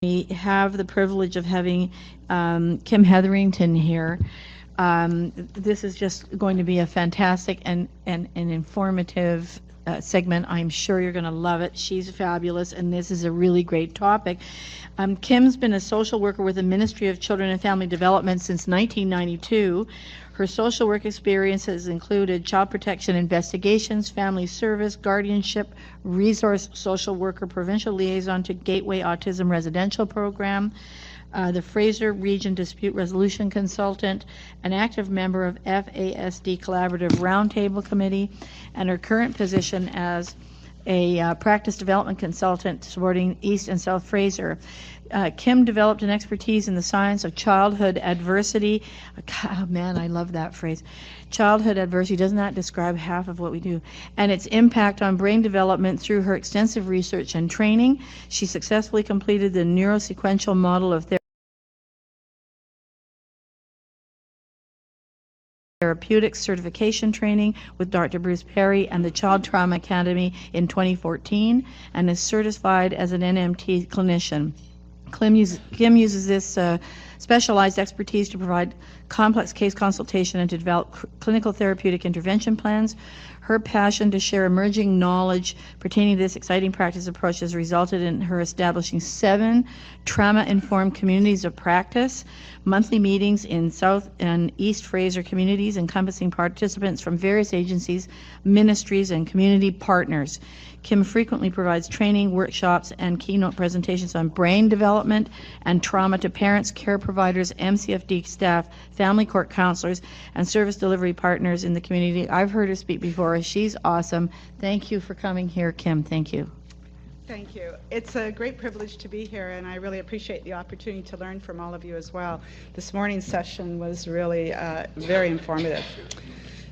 We have the privilege of having Kim Hetherington here. This is just going to be a fantastic and informative segment. I'm sure you're going to love it. She's fabulous, and this is a really great topic. Kim's been a social worker with the Ministry of Children and Family Development since 1992. Her social work experience has included child protection investigations, family service, guardianship, resource social worker, provincial liaison to Gateway Autism Residential Program, the Fraser Region Dispute Resolution Consultant, an active member of FASD Collaborative Roundtable Committee, and her current position as a practice development consultant supporting East and South Fraser. Kim developed an expertise in the science of childhood adversity. Oh, man, I love that phrase. Childhood adversity, doesn't that describe half of what we do? And its impact on brain development through her extensive research and training. She successfully completed the neurosequential model of Therapeutics certification training with Dr. Bruce Perry and the Child Trauma Academy in 2014 and is certified as an NMT clinician. Kim uses this specialized expertise to provide complex case consultation and to develop clinical therapeutic intervention plans. Her passion to share emerging knowledge pertaining to this exciting practice approach has resulted in her establishing 7 trauma-informed communities of practice, monthly meetings in South and East Fraser communities encompassing participants from various agencies, ministries, and community partners. Kim frequently provides training, workshops, and keynote presentations on brain development and trauma to parents, care providers, MCFD staff, family court counselors, and service delivery partners in the community. I've heard her speak before. She's awesome. Thank you for coming here, Kim. Thank you. Thank you. It's a great privilege to be here, and I really appreciate the opportunity to learn from all of you as well. This morning's session was really very informative.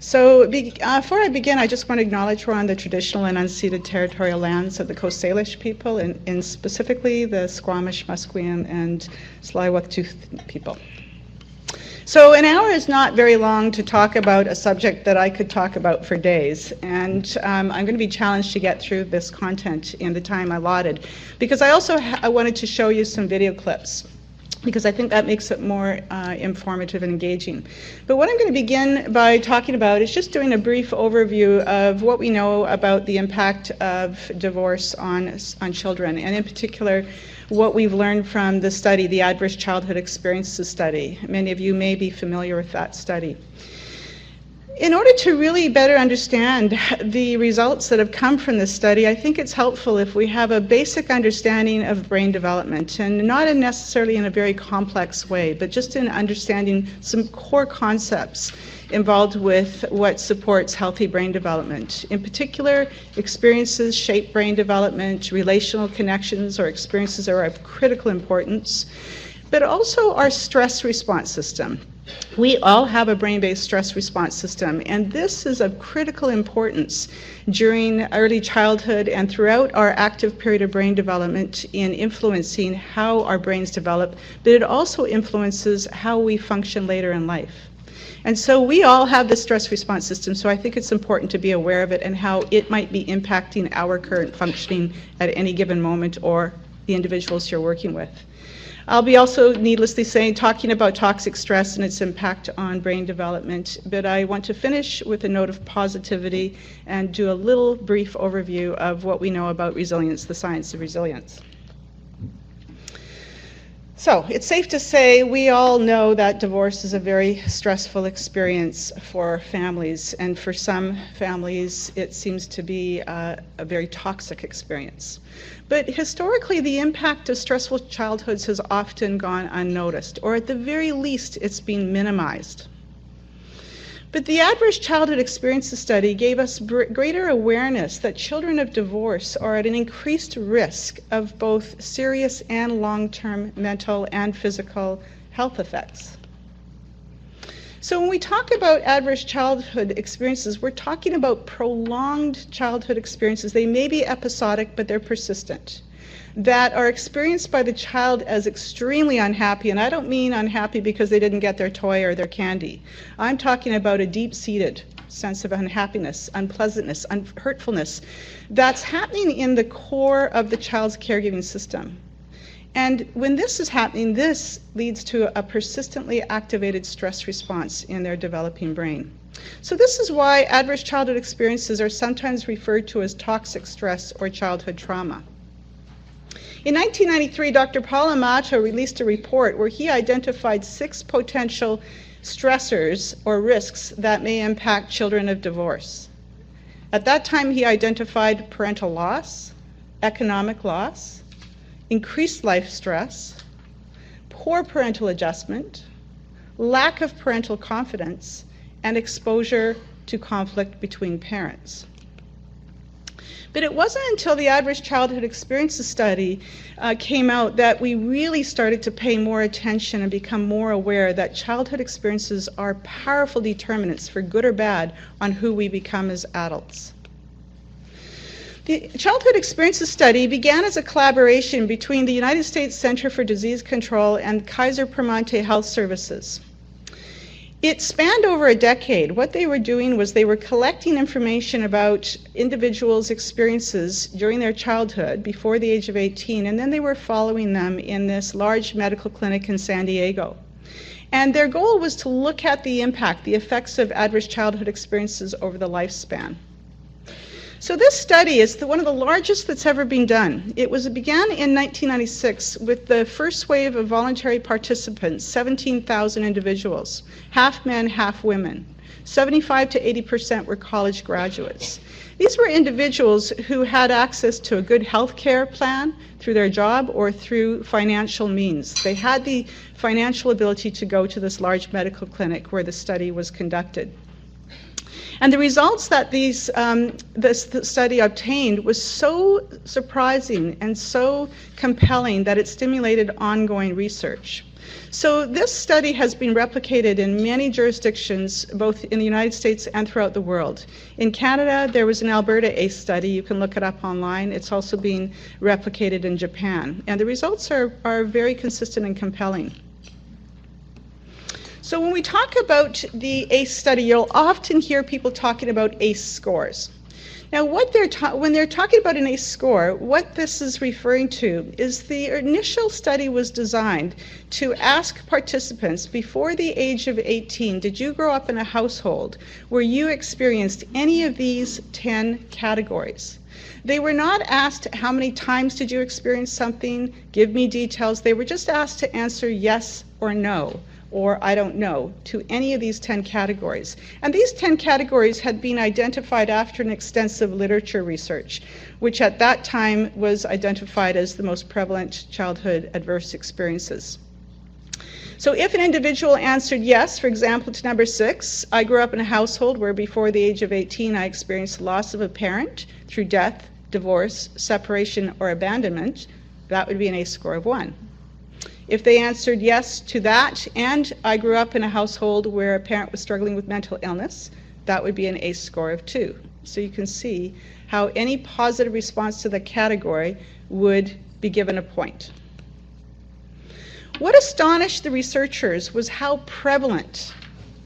So before I begin, I just want to acknowledge we're on the traditional and unceded territorial lands of the Coast Salish people, and specifically the Squamish, Musqueam, and Tsleil-Waututh people. So an hour is not very long to talk about a subject that I could talk about for days, and I'm going to be challenged to get through this content in the time allotted, because I also wanted to show you some video clips, because I think that makes it more informative and engaging. But what I'm going to begin by talking about is just doing a brief overview of what we know about the impact of divorce on children, and in particular, what we've learned from the study, the Adverse Childhood Experiences study. Many of you may be familiar with that study. In order to really better understand the results that have come from this study, I think it's helpful if we have a basic understanding of brain development, and not necessarily in a very complex way, but just in understanding some core concepts involved with what supports healthy brain development. In particular, experiences shape brain development, relational connections or experiences are of critical importance, but also our stress response system. We all have a brain-based stress response system, and this is of critical importance during early childhood and throughout our active period of brain development in influencing how our brains develop, but it also influences how we function later in life. And so we all have this stress response system, so I think it's important to be aware of it and how it might be impacting our current functioning at any given moment or the individuals you're working with. I'll be also, needlessly saying, talking about toxic stress and its impact on brain development, but I want to finish with a note of positivity and do a little brief overview of what we know about resilience, the science of resilience. So it's safe to say we all know that divorce is a very stressful experience for families, and for some families it seems to be a very toxic experience. But historically, the impact of stressful childhoods has often gone unnoticed, or at the very least it's been minimized. But the Adverse Childhood Experiences study gave us greater awareness that children of divorce are at an increased risk of both serious and long-term mental and physical health effects. So when we talk about adverse childhood experiences, we're talking about prolonged childhood experiences. They may be episodic, but they're persistent, that are experienced by the child as extremely unhappy. And I don't mean unhappy because they didn't get their toy or their candy. I'm talking about a deep-seated sense of unhappiness, unpleasantness, hurtfulness that's happening in the core of the child's caregiving system. And when this is happening, this leads to a persistently activated stress response in their developing brain. So this is why adverse childhood experiences are sometimes referred to as toxic stress or childhood trauma. In 1993, Dr. Paul Amato released a report where he identified 6 potential stressors or risks that may impact children of divorce. At that time, he identified parental loss, economic loss, increased life stress, poor parental adjustment, lack of parental confidence, and exposure to conflict between parents. But it wasn't until the Adverse Childhood Experiences study came out that we really started to pay more attention and become more aware that childhood experiences are powerful determinants, for good or bad, on who we become as adults. The Childhood Experiences study began as a collaboration between the United States Center for Disease Control and Kaiser Permanente Health Services. It spanned over a decade. What they were doing was they were collecting information about individuals' experiences during their childhood before the age of 18, and then they were following them in this large medical clinic in San Diego. And their goal was to look at the impact, the effects of adverse childhood experiences over the lifespan. So this study is one of the largest that's ever been done. It began in 1996 with the first wave of voluntary participants, 17,000 individuals, half men, half women. 75 to 80% were college graduates. These were individuals who had access to a good health care plan through their job or through financial means. They had the financial ability to go to this large medical clinic where the study was conducted. And the results that this study obtained was so surprising and so compelling that it stimulated ongoing research. So this study has been replicated in many jurisdictions, both in the United States and throughout the world. In Canada, there was an Alberta ACE study. You can look it up online. It's also being replicated in Japan. And the results are very consistent and compelling. So when we talk about the ACE study, you'll often hear people talking about ACE scores. Now, when they're talking about an ACE score, what this is referring to is the initial study was designed to ask participants before the age of 18, did you grow up in a household where you experienced any of these 10 categories? They were not asked how many times did you experience something, give me details. They were just asked to answer yes or no, or I don't know, to any of these 10 categories. And these 10 categories had been identified after an extensive literature research, which at that time was identified as the most prevalent childhood adverse experiences. So if an individual answered yes, for example, to number 6, I grew up in a household where before the age of 18 I experienced loss of a parent through death, divorce, separation, or abandonment, that would be an ACE score of 1. If they answered yes to that, and I grew up in a household where a parent was struggling with mental illness, that would be an ACE score of 2. So you can see how any positive response to the category would be given a point. What astonished the researchers was how prevalent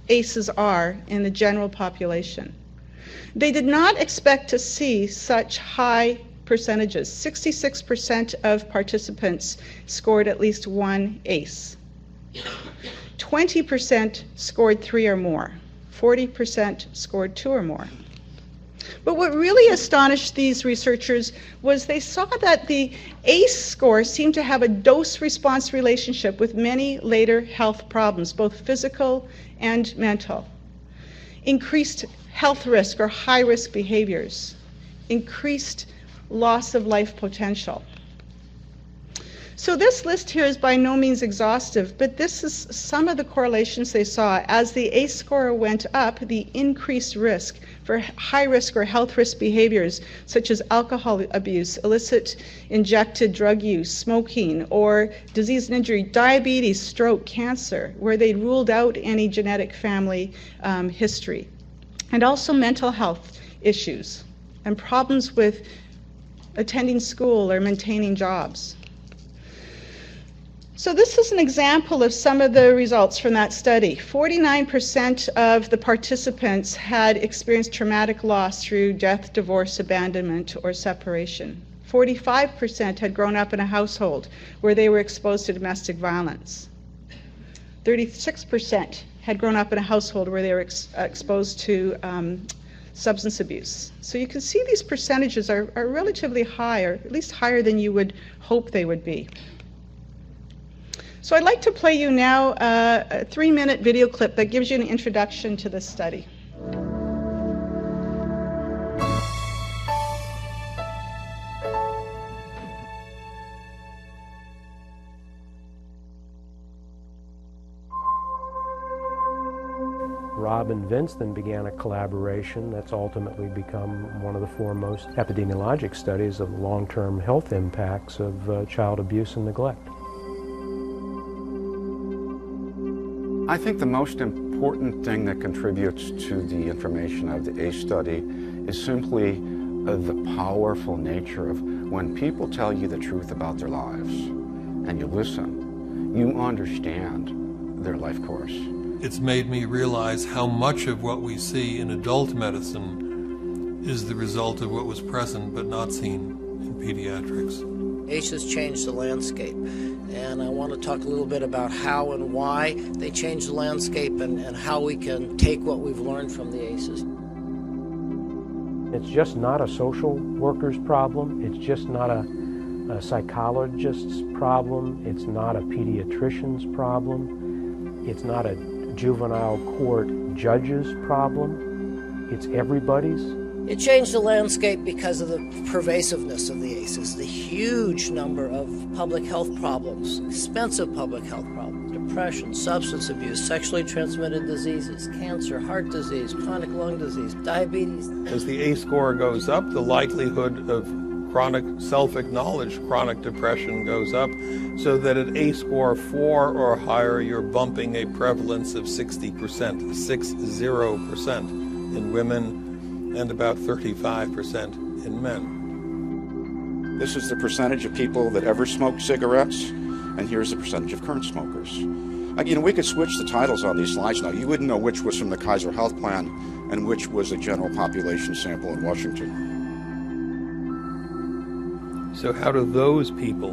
ACEs are in the general population. They did not expect to see such high percentages. 66% of participants scored at least 1 ACE. 20% scored 3 or more. 40% scored 2 or more. But what really astonished these researchers was they saw that the ACE score seemed to have a dose-response relationship with many later health problems, both physical and mental. Increased health risk or high-risk behaviors, increased loss of life potential. So this list here is by no means exhaustive, but this is some of the correlations they saw. As the ACE score went up, the increased risk for high risk or health risk behaviors such as alcohol abuse, illicit injected drug use, smoking, or disease and injury, diabetes, stroke, cancer, where they ruled out any genetic family history. And also mental health issues and problems with attending school or maintaining jobs. So this is an example of some of the results from that study. 49% of the participants had experienced traumatic loss through death, divorce, abandonment, or separation. 45% had grown up in a household where they were exposed to domestic violence. 36% had grown up in a household where they were exposed to substance abuse. So you can see these percentages are relatively high, or at least higher than you would hope they would be. So I'd like to play you now a 3-minute video clip that gives you an introduction to this study. Rob and Vince then began a collaboration that's ultimately become one of the foremost epidemiologic studies of long-term health impacts of child abuse and neglect. I think the most important thing that contributes to the information of the ACE study is simply the powerful nature of when people tell you the truth about their lives and you listen, you understand their life course. It's made me realize how much of what we see in adult medicine is the result of what was present but not seen in pediatrics. ACE has changed the landscape, and I want to talk a little bit about how and why they changed the landscape and how we can take what we've learned from the ACEs. It's just not a social worker's problem. It's just not a psychologist's problem. It's not a pediatrician's problem. It's not a juvenile court judge's problem. It's everybody's. It changed the landscape because of the pervasiveness of the ACEs, the huge number of public health problems, expensive public health problems, depression, substance abuse, sexually transmitted diseases, cancer, heart disease, chronic lung disease, diabetes. As the ACE score goes up, the likelihood of chronic, self-acknowledged chronic depression goes up, so that at ACE score 4 or higher, you're bumping a prevalence of 60%, 60% in women, and about 35% in men. This is the percentage of people that ever smoked cigarettes, and here's the percentage of current smokers. Again, we could switch the titles on these slides now. You wouldn't know which was from the Kaiser Health Plan and which was a general population sample in Washington. So how do those people,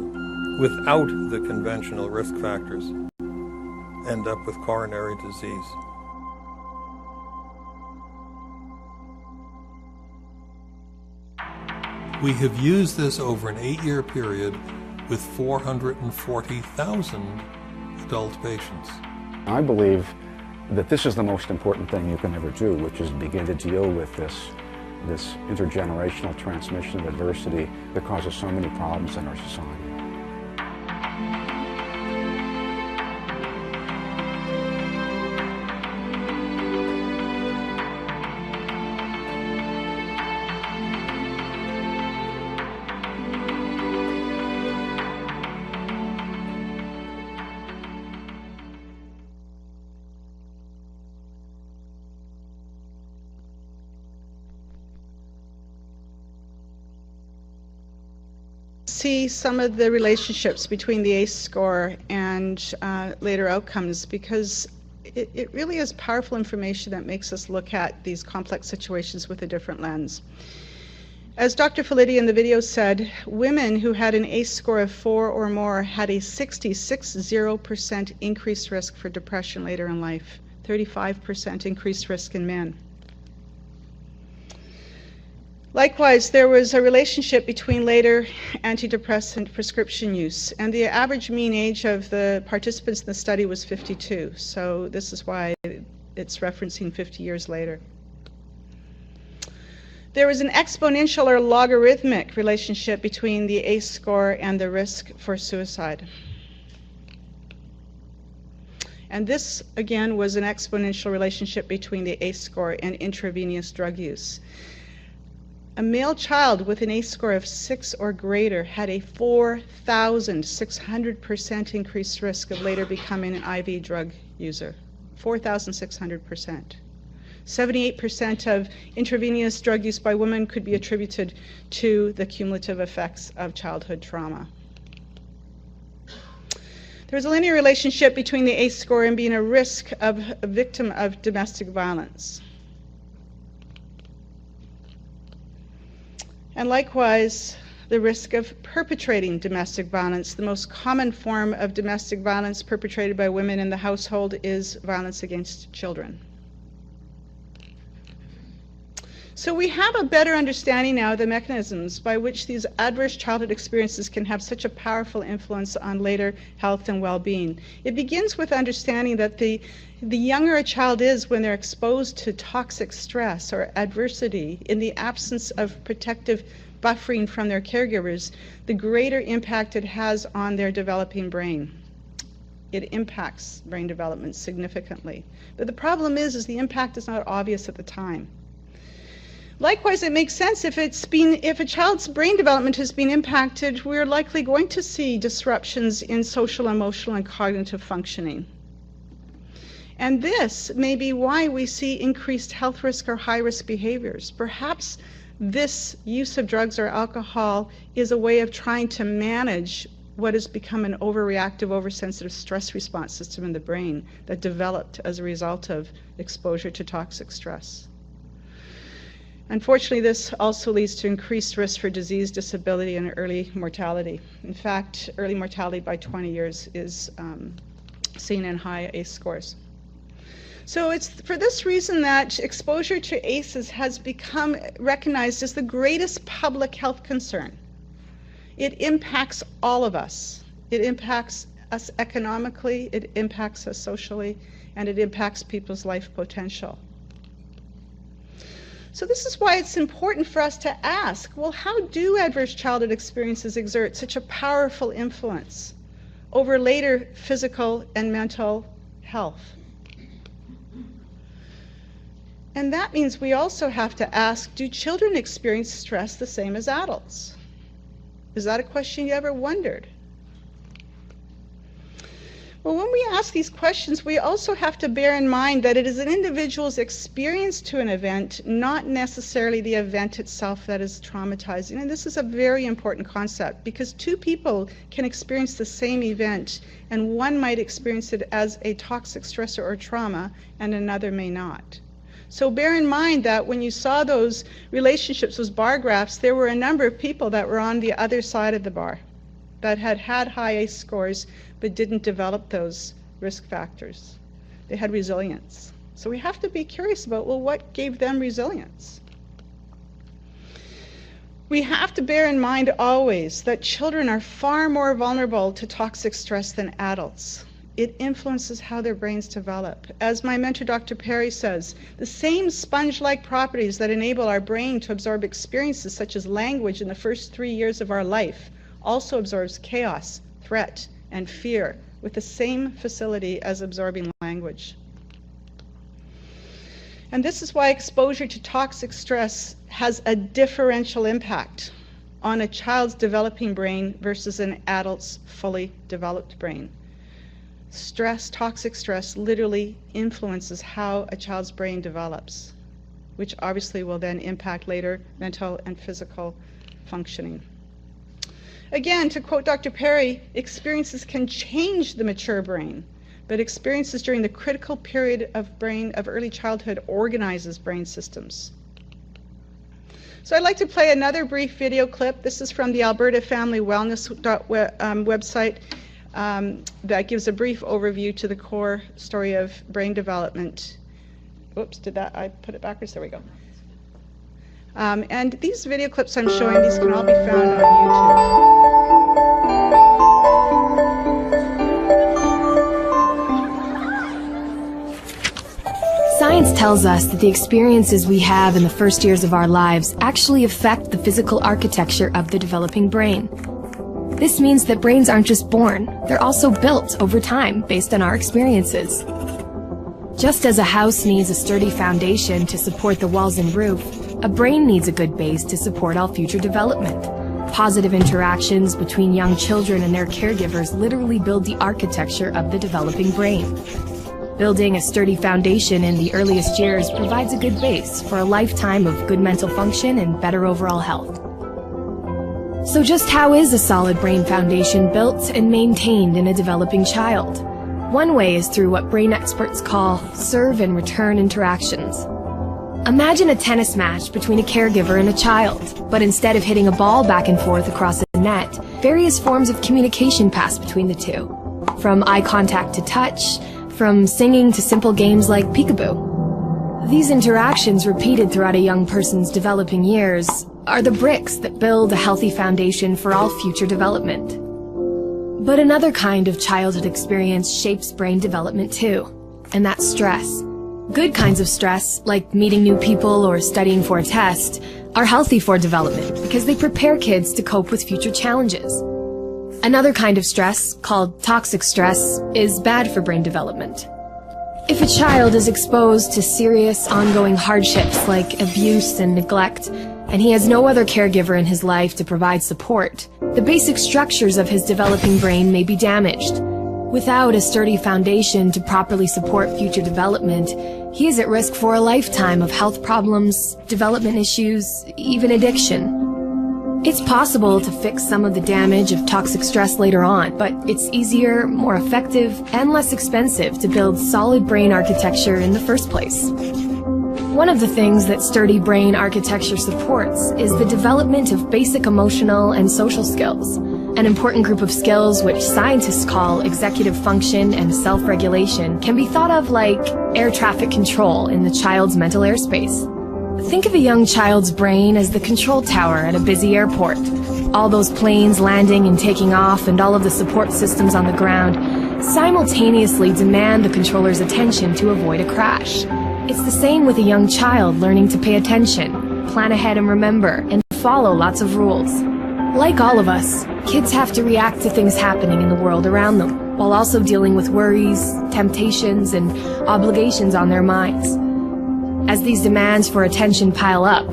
without the conventional risk factors, end up with coronary disease? We have used this over an 8-year period with 440,000 adult patients. I believe that this is the most important thing you can ever do, which is begin to deal with this intergenerational transmission of adversity that causes so many problems in our society. See some of the relationships between the ACE score and later outcomes, because it really is powerful information that makes us look at these complex situations with a different lens. As Dr. Felitti in the video said, women who had an ACE score of 4 or more had a 60% increased risk for depression later in life, 35% increased risk in men. Likewise, there was a relationship between later antidepressant prescription use, and the average mean age of the participants in the study was 52, so this is why it's referencing 50 years later. There was an exponential or logarithmic relationship between the ACE score and the risk for suicide. And this, again, was an exponential relationship between the ACE score and intravenous drug use. A male child with an ACE score of 6 or greater had a 4,600% increased risk of later becoming an IV drug user. 4,600%. 78% of intravenous drug use by women could be attributed to the cumulative effects of childhood trauma. There was a linear relationship between the ACE score and being a risk of a victim of domestic violence. And likewise, the risk of perpetrating domestic violence. The most common form of domestic violence perpetrated by women in the household is violence against children. So we have a better understanding now of the mechanisms by which these adverse childhood experiences can have such a powerful influence on later health and well-being. It begins with understanding that the younger a child is when they're exposed to toxic stress or adversity in the absence of protective buffering from their caregivers, the greater impact it has on their developing brain. It impacts brain development significantly. But the problem is the impact is not obvious at the time. Likewise, it makes sense if a child's brain development has been impacted, we're likely going to see disruptions in social, emotional, and cognitive functioning. And this may be why we see increased health risk or high-risk behaviors. Perhaps this use of drugs or alcohol is a way of trying to manage what has become an overreactive, oversensitive stress response system in the brain that developed as a result of exposure to toxic stress. Unfortunately, this also leads to increased risk for disease, disability, and early mortality. In fact, early mortality by 20 years is seen in high ACE scores. So it's for this reason that exposure to ACEs has become recognized as the greatest public health concern. It impacts all of us. It impacts us economically, it impacts us socially, and it impacts people's life potential. So this is why it's important for us to ask, well, how do adverse childhood experiences exert such a powerful influence over later physical and mental health? And that means we also have to ask, do children experience stress the same as adults? Is that a question you ever wondered? Well, when we ask these questions, we also have to bear in mind that it is an individual's experience to an event, not necessarily the event itself, that is traumatizing. And this is a very important concept because two people can experience the same event, and one might experience it as a toxic stressor or trauma, and another may not. So bear in mind that when you saw those relationships, those bar graphs, there were a number of people that were on the other side of the bar that had high ACE scores but didn't develop those risk factors. They had resilience. So we have to be curious about, well, what gave them resilience? We have to bear in mind always that children are far more vulnerable to toxic stress than adults. It influences how their brains develop. As my mentor, Dr. Perry, says, the same sponge-like properties that enable our brain to absorb experiences such as language in the first 3 years of our life also absorbs chaos, threat, and fear with the same facility as absorbing language. And this is why exposure to toxic stress has a differential impact on a child's developing brain versus an adult's fully developed brain. Stress, toxic stress, literally influences how a child's brain develops, which obviously will then impact later mental and physical functioning. Again, to quote Dr. Perry, experiences can change the mature brain, but experiences during the critical period of early childhood organizes brain systems. So I'd like to play another brief video clip. This is from the Alberta Family Wellness website that gives a brief overview to the core story of brain development. Oops, I put it backwards? There we go. And these video clips I'm showing, these can all be found on YouTube. Science tells us that the experiences we have in the first years of our lives actually affect the physical architecture of the developing brain. This means that brains aren't just born, they're also built over time based on our experiences. Just as a house needs a sturdy foundation to support the walls and roof, a brain needs a good base to support all future development. Positive interactions between young children and their caregivers literally build the architecture of the developing brain. Building a sturdy foundation in the earliest years provides a good base for a lifetime of good mental function and better overall health. So just how is a solid brain foundation built and maintained in a developing child? One way is through what brain experts call serve and return interactions. Imagine a tennis match between a caregiver and a child, but instead of hitting a ball back and forth across a net, various forms of communication pass between the two. From eye contact to touch, from singing to simple games like peekaboo. These interactions, repeated throughout a young person's developing years, are the bricks that build a healthy foundation for all future development. But another kind of childhood experience shapes brain development too, and that's stress. Good kinds of stress, like meeting new people or studying for a test, are healthy for development because they prepare kids to cope with future challenges. Another kind of stress, called toxic stress, is bad for brain development. If a child is exposed to serious, ongoing hardships like abuse and neglect, and he has no other caregiver in his life to provide support, the basic structures of his developing brain may be damaged. Without a sturdy foundation to properly support future development, he is at risk for a lifetime of health problems, development issues, even addiction. It's possible to fix some of the damage of toxic stress later on, but it's easier, more effective, and less expensive to build solid brain architecture in the first place. One of the things that sturdy brain architecture supports is the development of basic emotional and social skills, an important group of skills which scientists call executive function and self-regulation can be thought of like air traffic control in the child's mental airspace. Think of a young child's brain as the control tower at a busy airport. All those planes landing and taking off and all of the support systems on the ground simultaneously demand the controller's attention to avoid a crash. It's the same with a young child learning to pay attention, plan ahead and remember, and follow lots of rules. Like all of us, kids have to react to things happening in the world around them, while also dealing with worries, temptations, and obligations on their minds. As these demands for attention pile up,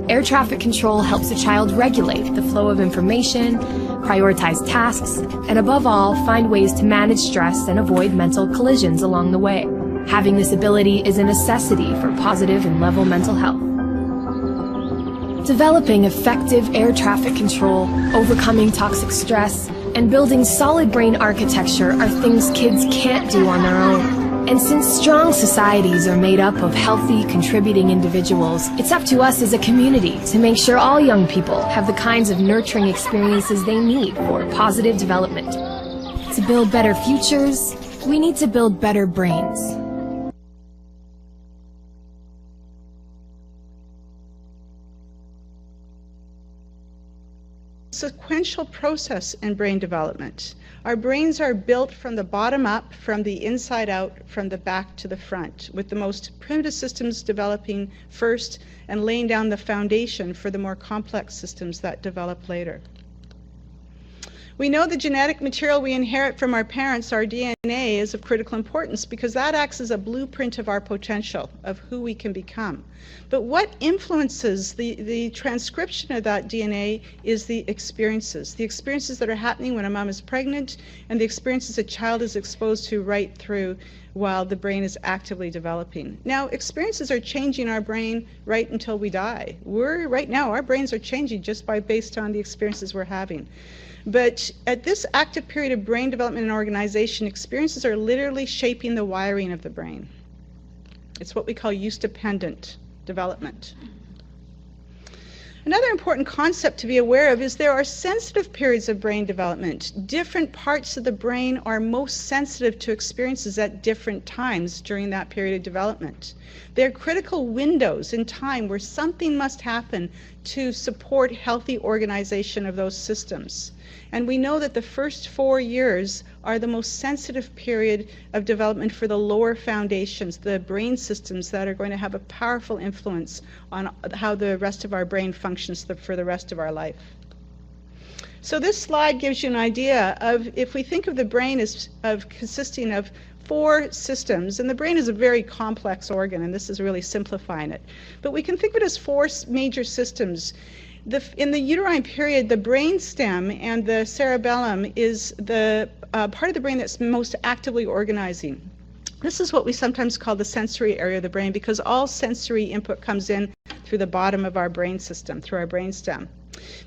air traffic control helps a child regulate the flow of information, prioritize tasks, and above all, find ways to manage stress and avoid mental collisions along the way. Having this ability is a necessity for positive and level mental health. Developing effective air traffic control, overcoming toxic stress, and building solid brain architecture are things kids can't do on their own. And since strong societies are made up of healthy, contributing individuals, it's up to us as a community to make sure all young people have the kinds of nurturing experiences they need for positive development. To build better futures, we need to build better brains. Sequential process in brain development. Our brains are built from the bottom up, from the inside out, from the back to the front, with the most primitive systems developing first and laying down the foundation for the more complex systems that develop later. We know the genetic material we inherit from our parents, our DNA, is of critical importance because that acts as a blueprint of our potential, of who we can become. But what influences the transcription of that DNA is the experiences that are happening when a mom is pregnant, and the experiences a child is exposed to right through while the brain is actively developing. Now, experiences are changing our brain right until we die. Right now, our brains are changing just based on the experiences we're having. But at this active period of brain development and organization, experiences are literally shaping the wiring of the brain. It's what we call use-dependent development. Another important concept to be aware of is there are sensitive periods of brain development. Different parts of the brain are most sensitive to experiences at different times during that period of development. They're critical windows in time where something must happen to support healthy organization of those systems. And we know that the first 4 years are the most sensitive period of development for the lower foundations, the brain systems that are going to have a powerful influence on how the rest of our brain functions for the rest of our life. So this slide gives you an idea of, if we think of the brain as consisting of 4 systems, and the brain is a very complex organ, and this is really simplifying it, but we can think of it as 4 major systems. In the uterine period, the brain stem and the cerebellum is the part of the brain that's most actively organizing. This is what we sometimes call the sensory area of the brain because all sensory input comes in through the bottom of our brain system, through our brain stem.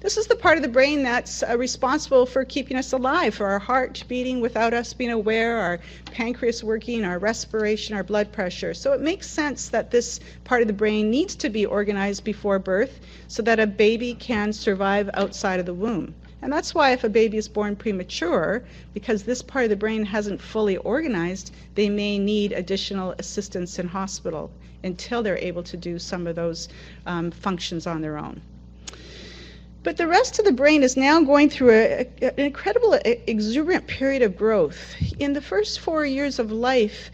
This is the part of the brain that's responsible for keeping us alive, for our heart beating without us being aware, our pancreas working, our respiration, our blood pressure. So it makes sense that this part of the brain needs to be organized before birth so that a baby can survive outside of the womb. And that's why if a baby is born premature, because this part of the brain hasn't fully organized, they may need additional assistance in hospital until they're able to do some of those functions on their own. But the rest of the brain is now going through an incredible, exuberant period of growth. In the first 4 years of life,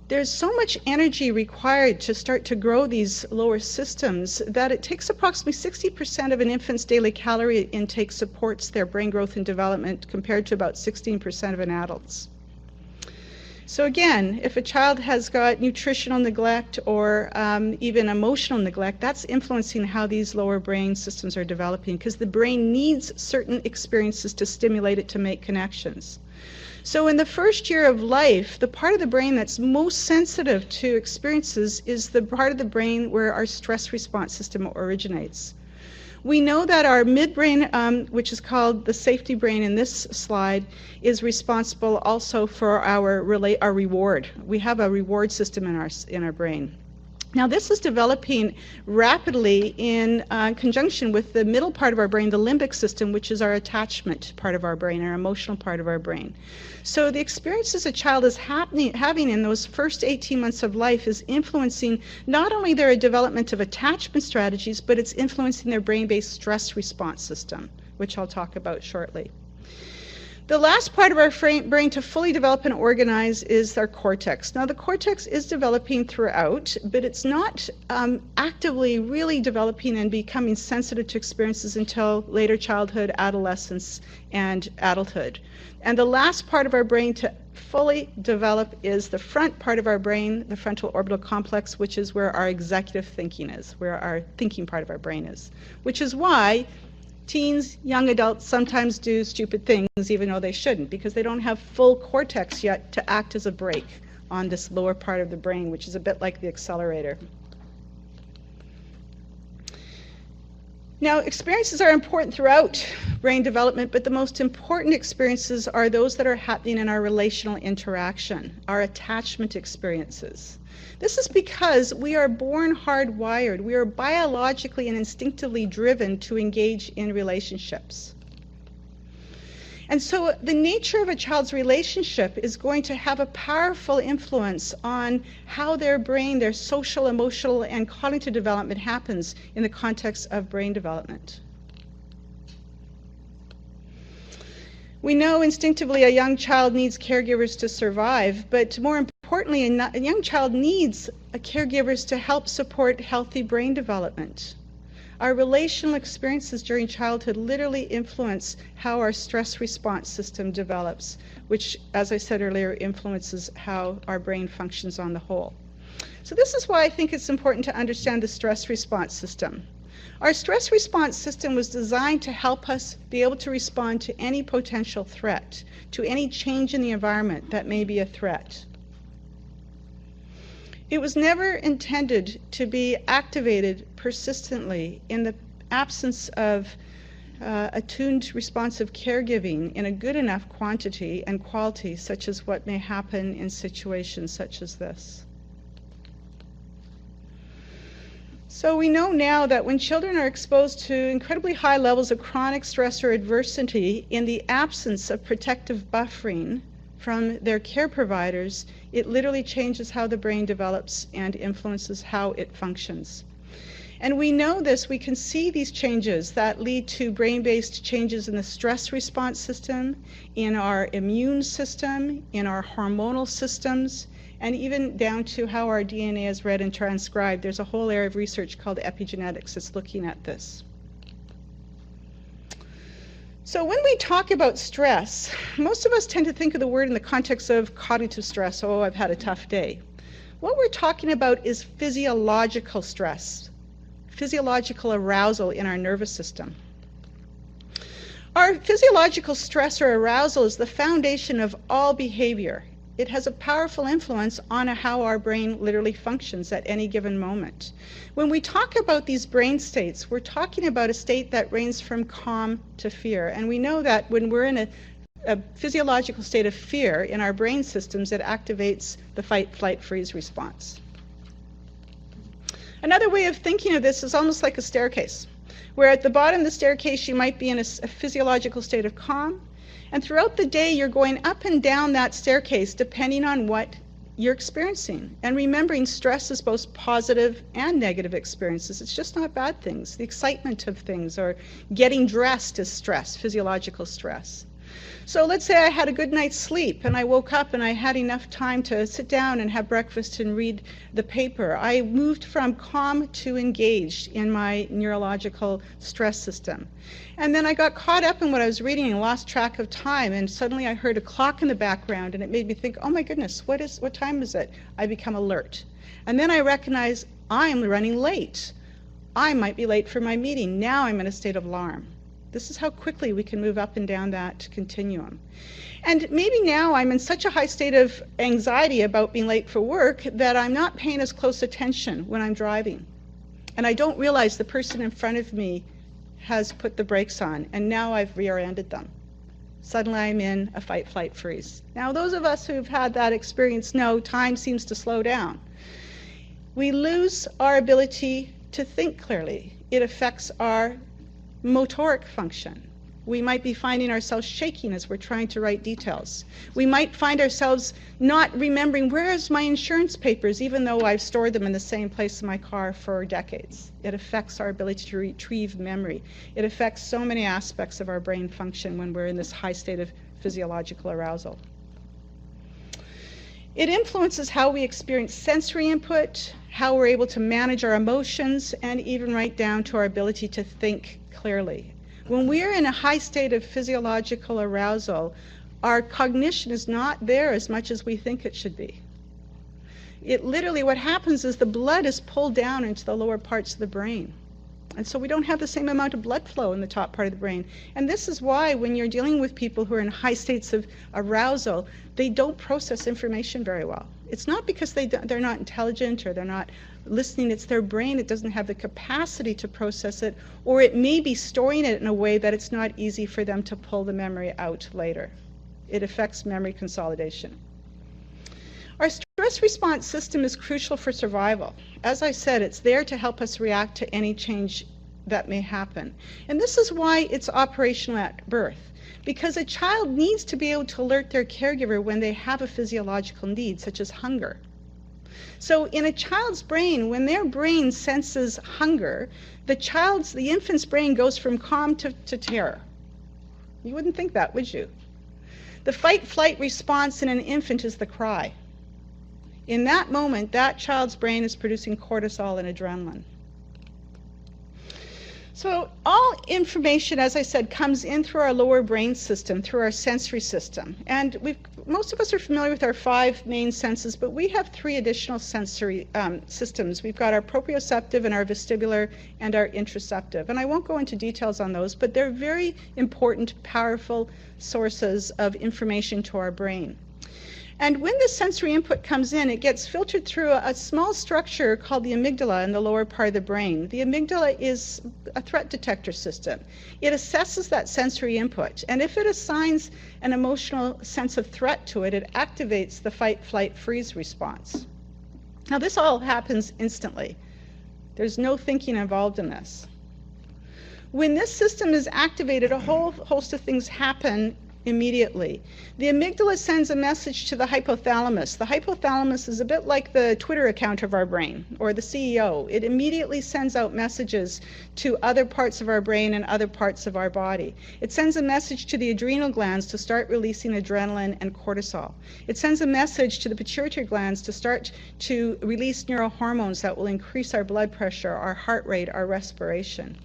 there's so much energy required to start to grow these lower systems that it takes approximately 60% of an infant's daily calorie intake supports their brain growth and development, compared to about 16% of an adult's. So again, if a child has got nutritional neglect or even emotional neglect, that's influencing how these lower brain systems are developing, because the brain needs certain experiences to stimulate it to make connections. So in the first year of life, the part of the brain that's most sensitive to experiences is the part of the brain where our stress response system originates. We know that our midbrain, which is called the safety brain in this slide, is responsible also for our reward. We have a reward system in our brain. Now this is developing rapidly in conjunction with the middle part of our brain, the limbic system, which is our attachment part of our brain, our emotional part of our brain. So the experiences a child is having in those first 18 months of life is influencing not only their development of attachment strategies, but it's influencing their brain-based stress response system, which I'll talk about shortly. The last part of our brain to fully develop and organize is our cortex. Now the cortex is developing throughout, but it's not actively really developing and becoming sensitive to experiences until later childhood, adolescence, and adulthood. And the last part of our brain to fully develop is the front part of our brain, the frontal orbital complex, which is where our executive thinking is, where our thinking part of our brain is, which is why teens, young adults sometimes do stupid things even though they shouldn't, because they don't have full cortex yet to act as a brake on this lower part of the brain, which is a bit like the accelerator. Now, experiences are important throughout brain development, but the most important experiences are those that are happening in our relational interaction, our attachment experiences. This is because we are born hardwired. We are biologically and instinctively driven to engage in relationships. And so the nature of a child's relationship is going to have a powerful influence on how their brain, their social, emotional, and cognitive development happens in the context of brain development. We know instinctively a young child needs caregivers to survive, but more importantly, a young child needs caregivers to help support healthy brain development. Our relational experiences during childhood literally influence how our stress response system develops, which, as I said earlier, influences how our brain functions on the whole. So this is why I think it's important to understand the stress response system. Our stress response system was designed to help us be able to respond to any potential threat, to any change in the environment that may be a threat. It was never intended to be activated persistently in the absence of attuned responsive caregiving in a good enough quantity and quality, such as what may happen in situations such as this. So we know now that when children are exposed to incredibly high levels of chronic stress or adversity in the absence of protective buffering from their care providers, it literally changes how the brain develops and influences how it functions. And we know this, we can see these changes that lead to brain-based changes in the stress response system, in our immune system, in our hormonal systems, and even down to how our DNA is read and transcribed. There's a whole area of research called epigenetics that's looking at this. So when we talk about stress, most of us tend to think of the word in the context of cognitive stress. Oh, I've had a tough day. What we're talking about is physiological stress, physiological arousal in our nervous system. Our physiological stress or arousal is the foundation of all behavior. It has a powerful influence on how our brain literally functions at any given moment. When we talk about these brain states, we're talking about a state that ranges from calm to fear. And we know that when we're in a physiological state of fear in our brain systems, it activates the fight, flight, freeze response. Another way of thinking of this is almost like a staircase, where at the bottom of the staircase you might be in a physiological state of calm, and throughout the day you're going up and down that staircase depending on what you're experiencing. And remembering stress is both positive and negative experiences. It's just not bad things. The excitement of things, or getting dressed, is stress, physiological stress. So let's say I had a good night's sleep and I woke up and I had enough time to sit down and have breakfast and read the paper. I moved from calm to engaged in my neurological stress system. And then I got caught up in what I was reading and lost track of time, and suddenly I heard a clock in the background and it made me think, oh my goodness, what time is it? I become alert. And then I recognize I'm running late. I might be late for my meeting. Now I'm in a state of alarm. This is how quickly we can move up and down that continuum. And maybe now I'm in such a high state of anxiety about being late for work that I'm not paying as close attention when I'm driving. And I don't realize the person in front of me has put the brakes on, and now I've rear-ended them. Suddenly I'm in a fight, flight, freeze. Now those of us who've had that experience know time seems to slow down. We lose our ability to think clearly. It affects our motoric function. We might be finding ourselves shaking as we're trying to write details. We might find ourselves not remembering, where is my insurance papers, even though I've stored them in the same place in my car for decades. It affects our ability to retrieve memory. It affects so many aspects of our brain function when we're in this high state of physiological arousal. It influences how we experience sensory input, how we're able to manage our emotions, and even right down to our ability to think clearly. When we're in a high state of physiological arousal, our cognition is not there as much as we think it should be. It literally, what happens is the blood is pulled down into the lower parts of the brain. And so we don't have the same amount of blood flow in the top part of the brain. And this is why when you're dealing with people who are in high states of arousal, they don't process information very well. It's not because they're not intelligent or they're not listening. It's their brain. It doesn't have the capacity to process it, or it may be storing it in a way that it's not easy for them to pull the memory out later. It affects memory consolidation. Our stress response system is crucial for survival. As I said, it's there to help us react to any change that may happen. And this is why it's operational at birth, because a child needs to be able to alert their caregiver when they have a physiological need, such as hunger. So in a child's brain, when their brain senses hunger, the infant's brain goes from calm to terror. You wouldn't think that, would you? The fight-flight response in an infant is the cry. In that moment, that child's brain is producing cortisol and adrenaline. So all information, as I said, comes in through our lower brain system, through our sensory system. And most of us are familiar with our 5 main senses, but we have 3 additional sensory systems. We've got our proprioceptive and our vestibular and our interoceptive. And I won't go into details on those, but they're very important, powerful sources of information to our brain. And when the sensory input comes in, it gets filtered through a small structure called the amygdala in the lower part of the brain. The amygdala is a threat detector system. It assesses that sensory input, and if it assigns an emotional sense of threat to it, it activates the fight, flight, freeze response. Now this all happens instantly. There's no thinking involved in this. When this system is activated, a whole host of things happen immediately. The amygdala sends a message to the hypothalamus. The hypothalamus is a bit like the Twitter account of our brain, or the CEO. It immediately sends out messages to other parts of our brain and other parts of our body. It sends a message to the adrenal glands to start releasing adrenaline and cortisol. It sends a message to the pituitary glands to start to release neurohormones that will increase our blood pressure, our heart rate, our respiration.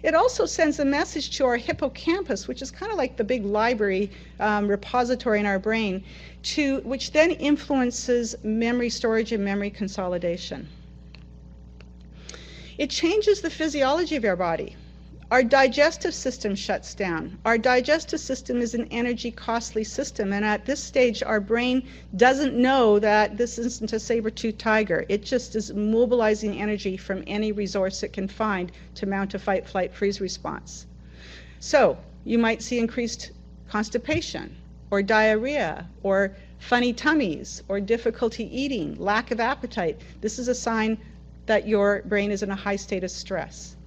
It also sends a message to our hippocampus, which is kind of like the big library repository in our brain, which then influences memory storage and memory consolidation. It changes the physiology of our body. Our digestive system shuts down. Our digestive system is an energy costly system, and at this stage our brain doesn't know that this isn't a saber-toothed tiger. It just is mobilizing energy from any resource it can find to mount a fight, flight, freeze response. So you might see increased constipation or diarrhea or funny tummies or difficulty eating, lack of appetite. This is a sign that your brain is in a high state of stress.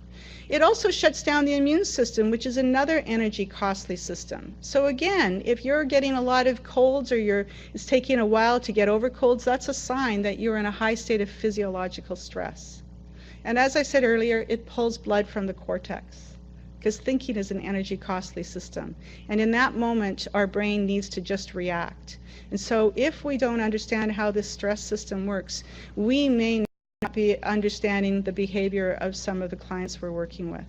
It also shuts down the immune system, which is another energy costly system. So again, if you're getting a lot of colds or it's taking a while to get over colds, that's a sign that you're in a high state of physiological stress. And as I said earlier, it pulls blood from the cortex, because thinking is an energy costly system. And in that moment, our brain needs to just react. And so if we don't understand how this stress system works, we may not be understanding the behavior of some of the clients we're working with.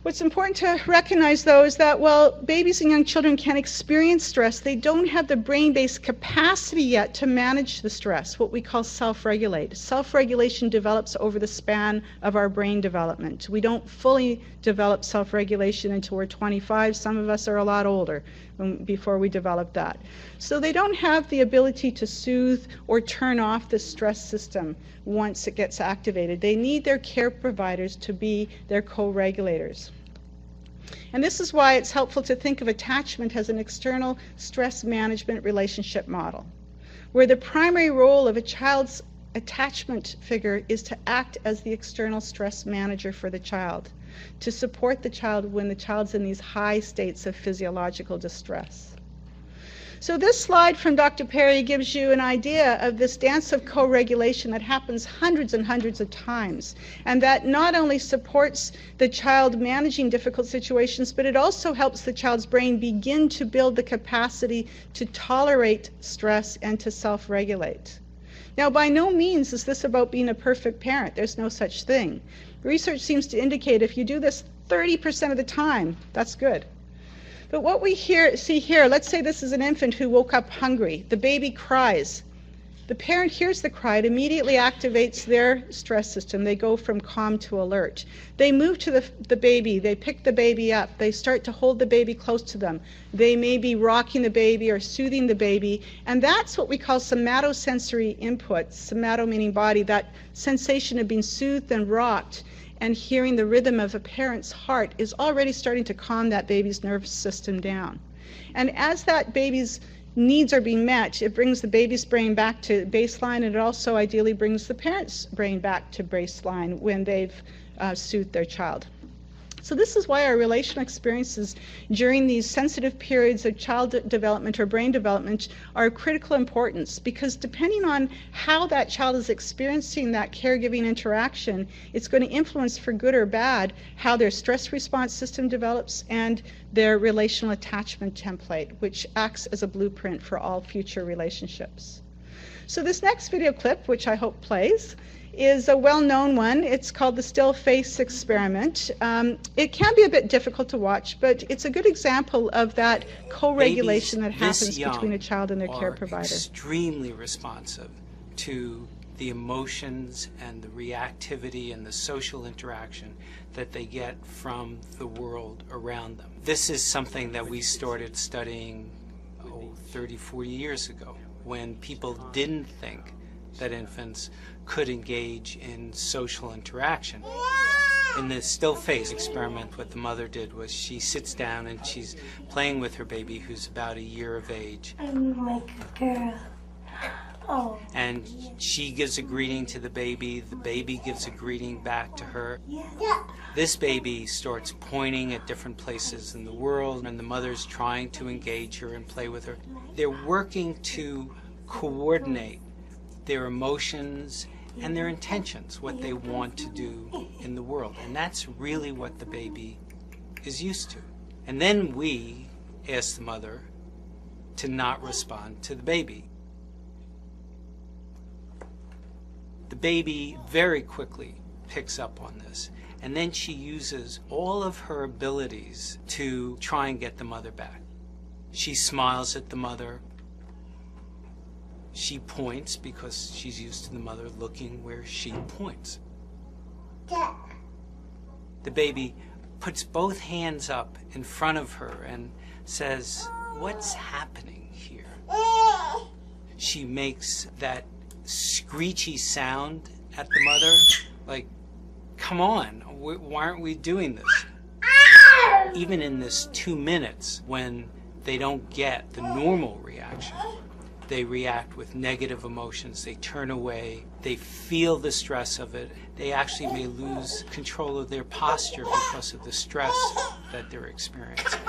What's important to recognize, though, is that while babies and young children can experience stress, they don't have the brain-based capacity yet to manage the stress, what we call self-regulate. Self-regulation develops over the span of our brain development. We don't fully develop self-regulation until we're 25. Some of us are a lot older before we develop that. So they don't have the ability to soothe or turn off the stress system once it gets activated. They need their care providers to be their co-regulators. And this is why it's helpful to think of attachment as an external stress management relationship model, where the primary role of a child's attachment figure is to act as the external stress manager for the child, to support the child when the child's in these high states of physiological distress. So this slide from Dr. Perry gives you an idea of this dance of co-regulation that happens hundreds and hundreds of times, and that not only supports the child managing difficult situations, but it also helps the child's brain begin to build the capacity to tolerate stress and to self-regulate. Now, by no means is this about being a perfect parent. There's no such thing. Research seems to indicate if you do this 30% of the time, that's good. But what we see here, let's say this is an infant who woke up hungry. The baby cries. The parent hears the cry. It immediately activates their stress system. They go from calm to alert. They move to the baby. They pick the baby up. They start to hold the baby close to them. They may be rocking the baby or soothing the baby. And that's what we call somatosensory input. Somato meaning body, that sensation of being soothed and rocked and hearing the rhythm of a parent's heart is already starting to calm that baby's nervous system down. And as that baby's needs are being met, it brings the baby's brain back to baseline, and it also ideally brings the parent's brain back to baseline when they've soothed their child. So this is why our relational experiences during these sensitive periods of child development or brain development are of critical importance, because depending on how that child is experiencing that caregiving interaction, it's going to influence for good or bad how their stress response system develops and their relational attachment template, which acts as a blueprint for all future relationships. So this next video clip, which I hope plays, is a well-known one. It's called the still face experiment. It can be a bit difficult to watch, but it's a good example of that co-regulation that happens between a child and their care provider. Extremely responsive to the emotions and the reactivity and the social interaction that they get from the world around them. This is something that we started studying 30, 40 years ago, when people didn't think that infants could engage in social interaction. In the still face experiment, what the mother did was she sits down and she's playing with her baby, who's about a year of age. I'm like a girl. Oh. And she gives a greeting to the baby gives a greeting back to her. Yeah. This baby starts pointing at different places in the world, and the mother's trying to engage her and play with her. They're working to coordinate their emotions and their intentions, what they want to do in the world. And that's really what the baby is used to. And then we ask the mother to not respond to the baby. The baby very quickly picks up on this, and then she uses all of her abilities to try and get the mother back. She smiles at the mother. She points because she's used to the mother looking where she points. The baby puts both hands up in front of her and says, "What's happening here?" She makes that screechy sound at the mother, like, "Come on, why aren't we doing this?" Even in this 2 minutes, when they don't get the normal reaction, they react with negative emotions, they turn away, they feel the stress of it, they actually may lose control of their posture because of the stress that they're experiencing.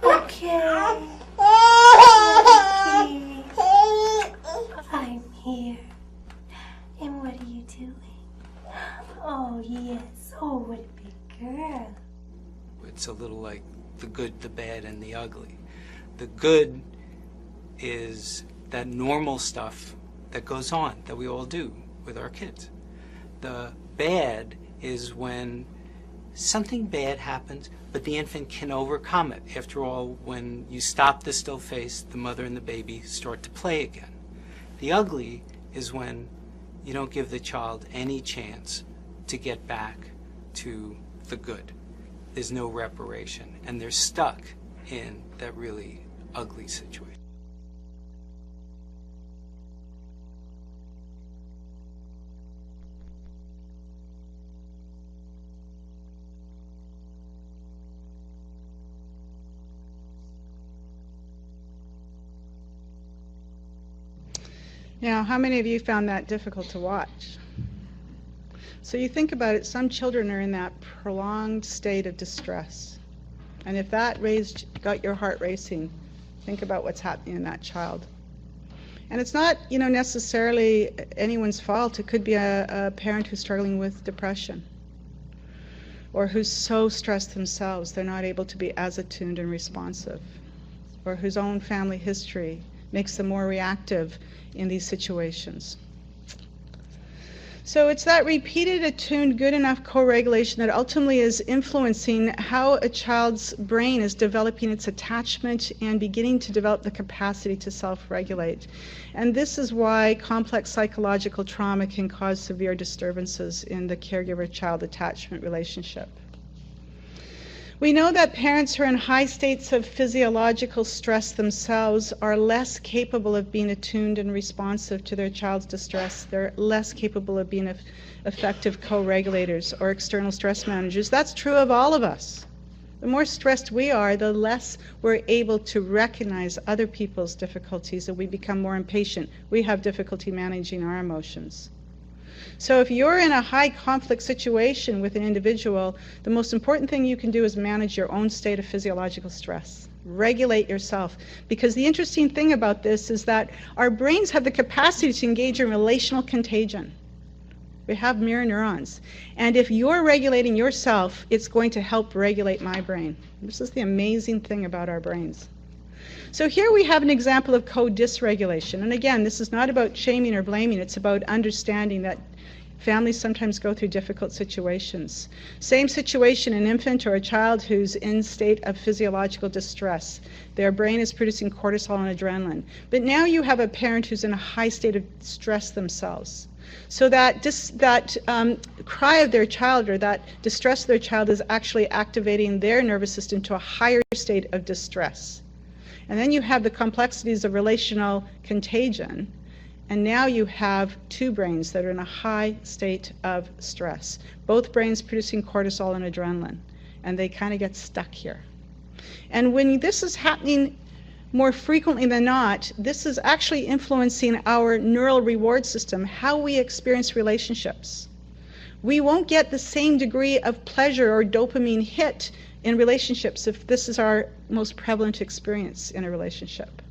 Okay. I'm here. And what are you doing? Oh, yes. Oh, what a big girl. It's a little like the good, the bad, and the ugly. The good is that normal stuff that goes on, that we all do with our kids. The bad is when something bad happens, but the infant can overcome it. After all, when you stop the still face, the mother and the baby start to play again. The ugly is when you don't give the child any chance to get back to the good. There's no reparation, and they're stuck in that really ugly situation. Now, how many of you found that difficult to watch? So you think about it, some children are in that prolonged state of distress. And if that got your heart racing, think about what's happening in that child. And it's not, necessarily anyone's fault. It could be a parent who's struggling with depression, or who's so stressed themselves they're not able to be as attuned and responsive, or whose own family history makes them more reactive in these situations. So it's that repeated, attuned, good enough co-regulation that ultimately is influencing how a child's brain is developing its attachment and beginning to develop the capacity to self-regulate. And this is why complex psychological trauma can cause severe disturbances in the caregiver-child attachment relationship. We know that parents who are in high states of physiological stress themselves are less capable of being attuned and responsive to their child's distress. They're less capable of being effective co-regulators or external stress managers. That's true of all of us. The more stressed we are, the less we're able to recognize other people's difficulties, and we become more impatient. We have difficulty managing our emotions. So if you're in a high conflict situation with an individual, the most important thing you can do is manage your own state of physiological stress. Regulate yourself. Because the interesting thing about this is that our brains have the capacity to engage in relational contagion. We have mirror neurons. And if you're regulating yourself, it's going to help regulate my brain. This is the amazing thing about our brains. So here we have an example of co-dysregulation. And again, this is not about shaming or blaming. It's about understanding that families sometimes go through difficult situations. Same situation, an infant or a child who's in state of physiological distress. Their brain is producing cortisol and adrenaline. But now you have a parent who's in a high state of stress themselves. So that cry of their child or that distress of their child is actually activating their nervous system to a higher state of distress. And then you have the complexities of relational contagion. And now you have two brains that are in a high state of stress. Both brains producing cortisol and adrenaline. And they kind of get stuck here. And when this is happening more frequently than not, this is actually influencing our neural reward system, how we experience relationships. We won't get the same degree of pleasure or dopamine hit in relationships if this is our most prevalent experience in a relationship.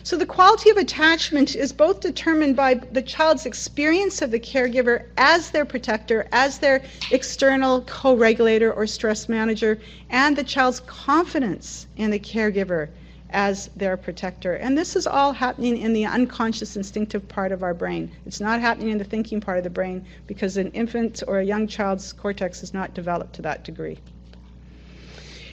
So the quality of attachment is both determined by the child's experience of the caregiver as their protector, as their external co-regulator or stress manager, and the child's confidence in the caregiver as their protector. And this is all happening in the unconscious instinctive part of our brain. It's not happening in the thinking part of the brain because an infant or a young child's cortex is not developed to that degree.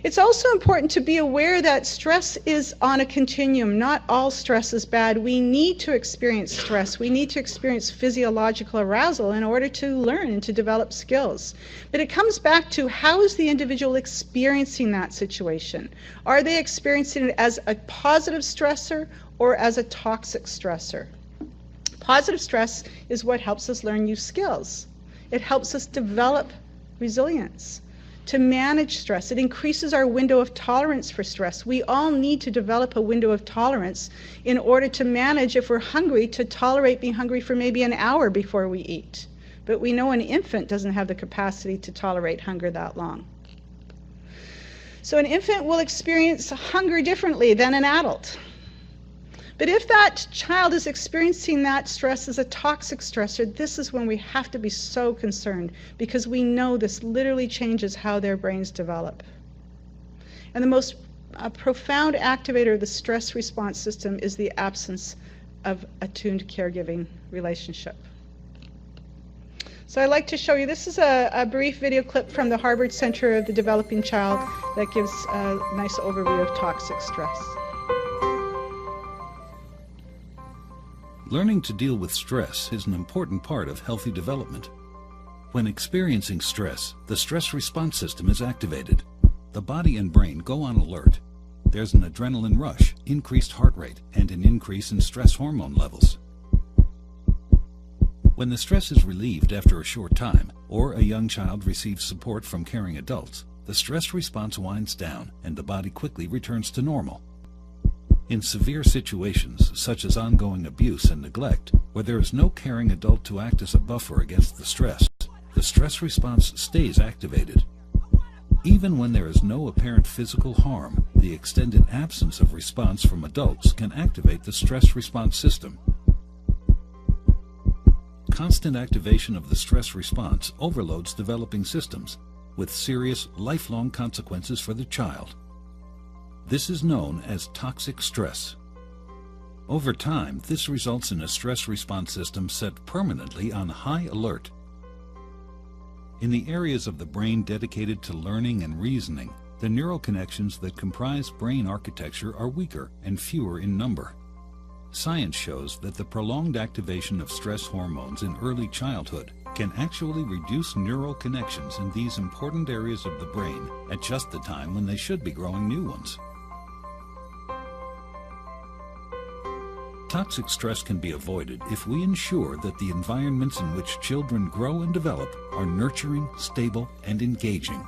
It's also important to be aware that stress is on a continuum. Not all stress is bad. We need to experience stress. We need to experience physiological arousal in order to learn and to develop skills. But it comes back to how is the individual experiencing that situation? Are they experiencing it as a positive stressor or as a toxic stressor? Positive stress is what helps us learn new skills. It helps us develop resilience, to manage stress. It increases our window of tolerance for stress. We all need to develop a window of tolerance in order to manage, if we're hungry, to tolerate being hungry for maybe an hour before we eat. But we know an infant doesn't have the capacity to tolerate hunger that long. So an infant will experience hunger differently than an adult. But if that child is experiencing that stress as a toxic stressor, this is when we have to be so concerned, because we know this literally changes how their brains develop. And the most profound activator of the stress response system is the absence of attuned caregiving relationship. So I'd like to show you, this is a brief video clip from the Harvard Center of the Developing Child that gives a nice overview of toxic stress. Learning to deal with stress is an important part of healthy development. When experiencing stress, the stress response system is activated. The body and brain go on alert. There's an adrenaline rush, increased heart rate, and an increase in stress hormone levels. When the stress is relieved after a short time, or a young child receives support from caring adults, the stress response winds down and the body quickly returns to normal. In severe situations, such as ongoing abuse and neglect, where there is no caring adult to act as a buffer against the stress response stays activated. Even when there is no apparent physical harm, the extended absence of response from adults can activate the stress response system. Constant activation of the stress response overloads developing systems, with serious, lifelong consequences for the child. This is known as toxic stress. Over time, this results in a stress response system set permanently on high alert. In the areas of the brain dedicated to learning and reasoning, the neural connections that comprise brain architecture are weaker and fewer in number. Science shows that the prolonged activation of stress hormones in early childhood can actually reduce neural connections in these important areas of the brain at just the time when they should be growing new ones. Toxic stress can be avoided if we ensure that the environments in which children grow and develop are nurturing, stable, and engaging.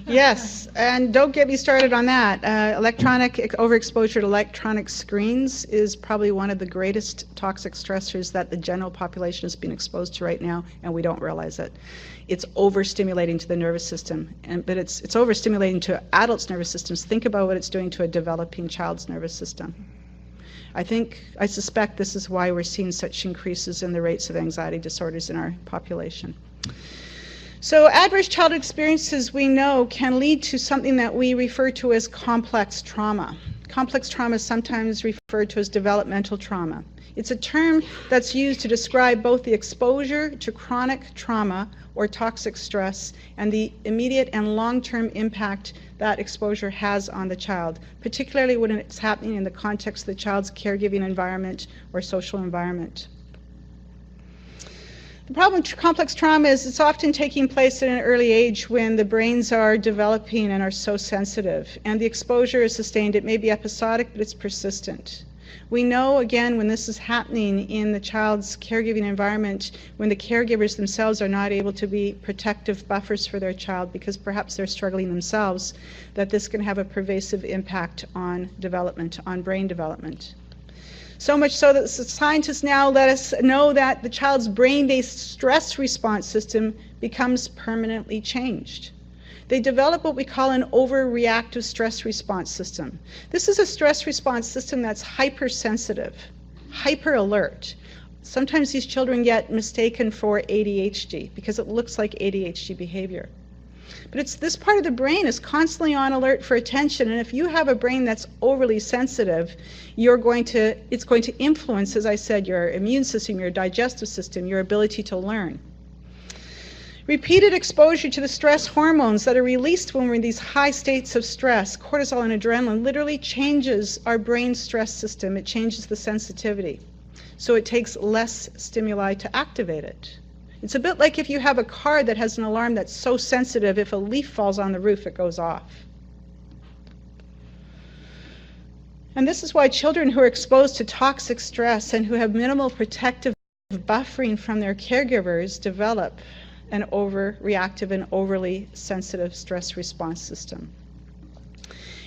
Yes, and don't get me started on that. Electronic overexposure to electronic screens is probably one of the greatest toxic stressors that the general population has been exposed to right now, and we don't realize it. It's overstimulating to the nervous system, but it's overstimulating to adults' nervous systems. Think about what it's doing to a developing child's nervous system. I suspect this is why we're seeing such increases in the rates of anxiety disorders in our population. So adverse childhood experiences, we know, can lead to something that we refer to as complex trauma. Complex trauma is sometimes referred to as developmental trauma. It's a term that's used to describe both the exposure to chronic trauma or toxic stress and the immediate and long-term impact that exposure has on the child, particularly when it's happening in the context of the child's caregiving environment or social environment. The problem with complex trauma is it's often taking place at an early age when the brains are developing and are so sensitive, and the exposure is sustained. It may be episodic, but it's persistent. We know, again, when this is happening in the child's caregiving environment, when the caregivers themselves are not able to be protective buffers for their child because perhaps they're struggling themselves, that this can have a pervasive impact on development, on brain development. So much so that scientists now let us know that the child's brain-based stress response system becomes permanently changed. They develop what we call an overreactive stress response system. This is a stress response system that's hypersensitive, hyper-alert. Sometimes these children get mistaken for ADHD because it looks like ADHD behavior. But it's this part of the brain is constantly on alert for attention, and if you have a brain that's overly sensitive, it's going to influence, as I said, your immune system, your digestive system, your ability to learn. Repeated exposure to the stress hormones that are released when we're in these high states of stress, cortisol and adrenaline, literally changes our brain stress system. It changes the sensitivity. So it takes less stimuli to activate it. It's a bit like if you have a car that has an alarm that's so sensitive, if a leaf falls on the roof, it goes off. And this is why children who are exposed to toxic stress and who have minimal protective buffering from their caregivers develop an overreactive and overly sensitive stress response system.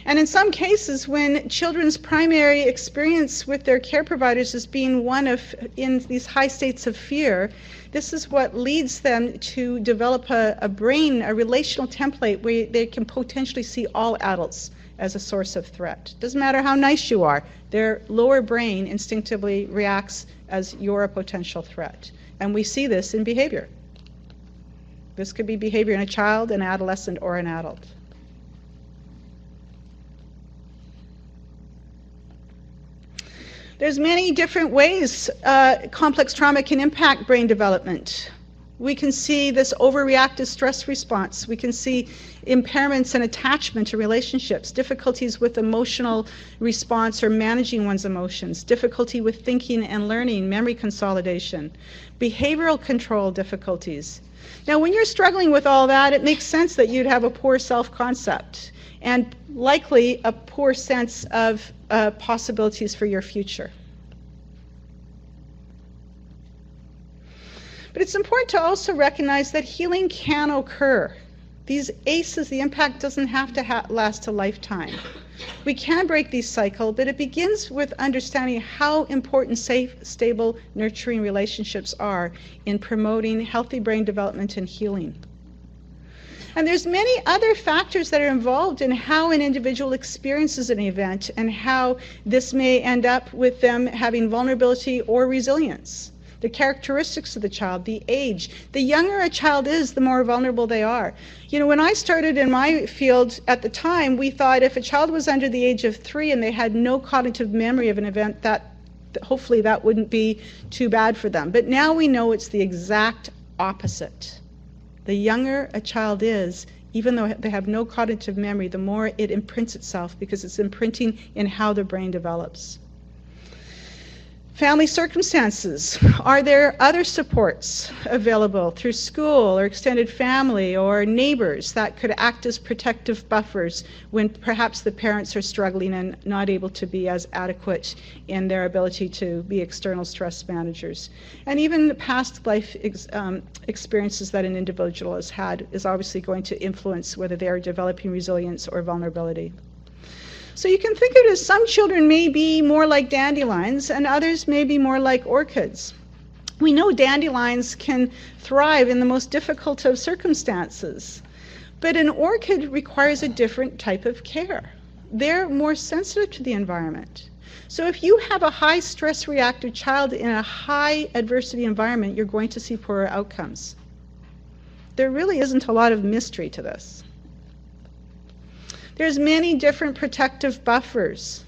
And in some cases, when children's primary experience with their care providers is being one of in these high states of fear, this is what leads them to develop a brain, a relational template where they can potentially see all adults as a source of threat. Doesn't matter how nice you are, their lower brain instinctively reacts as you're a potential threat. And we see this in behavior. This could be behavior in a child, an adolescent, or an adult. There's many different ways complex trauma can impact brain development. We can see this overreactive stress response. We can see impairments in attachment to relationships, difficulties with emotional response or managing one's emotions, difficulty with thinking and learning, memory consolidation, behavioral control difficulties. Now, when you're struggling with all that, it makes sense that you'd have a poor self-concept and likely a poor sense of possibilities for your future. But it's important to also recognize that healing can occur. These ACEs, the impact doesn't have to last a lifetime. We can break these cycles, but it begins with understanding how important safe, stable, nurturing relationships are in promoting healthy brain development and healing. And there's many other factors that are involved in how an individual experiences an event and how this may end up with them having vulnerability or resilience. The characteristics of the child, the age. The younger a child is, the more vulnerable they are. You know, when I started in my field at the time, we thought if a child was under the age of 3 and they had no cognitive memory of an event, that hopefully that wouldn't be too bad for them. But now we know it's the exact opposite. The younger a child is, even though they have no cognitive memory, the more it imprints itself because it's imprinting in how the brain develops. Family circumstances. Are there other supports available through school or extended family or neighbors that could act as protective buffers when perhaps the parents are struggling and not able to be as adequate in their ability to be external stress managers? And even the past life experiences that an individual has had is obviously going to influence whether they are developing resilience or vulnerability. So you can think of it as some children may be more like dandelions and others may be more like orchids. We know dandelions can thrive in the most difficult of circumstances, but an orchid requires a different type of care. They're more sensitive to the environment. So if you have a high stress reactive child in a high adversity environment, you're going to see poorer outcomes. There really isn't a lot of mystery to this. There's many different protective buffers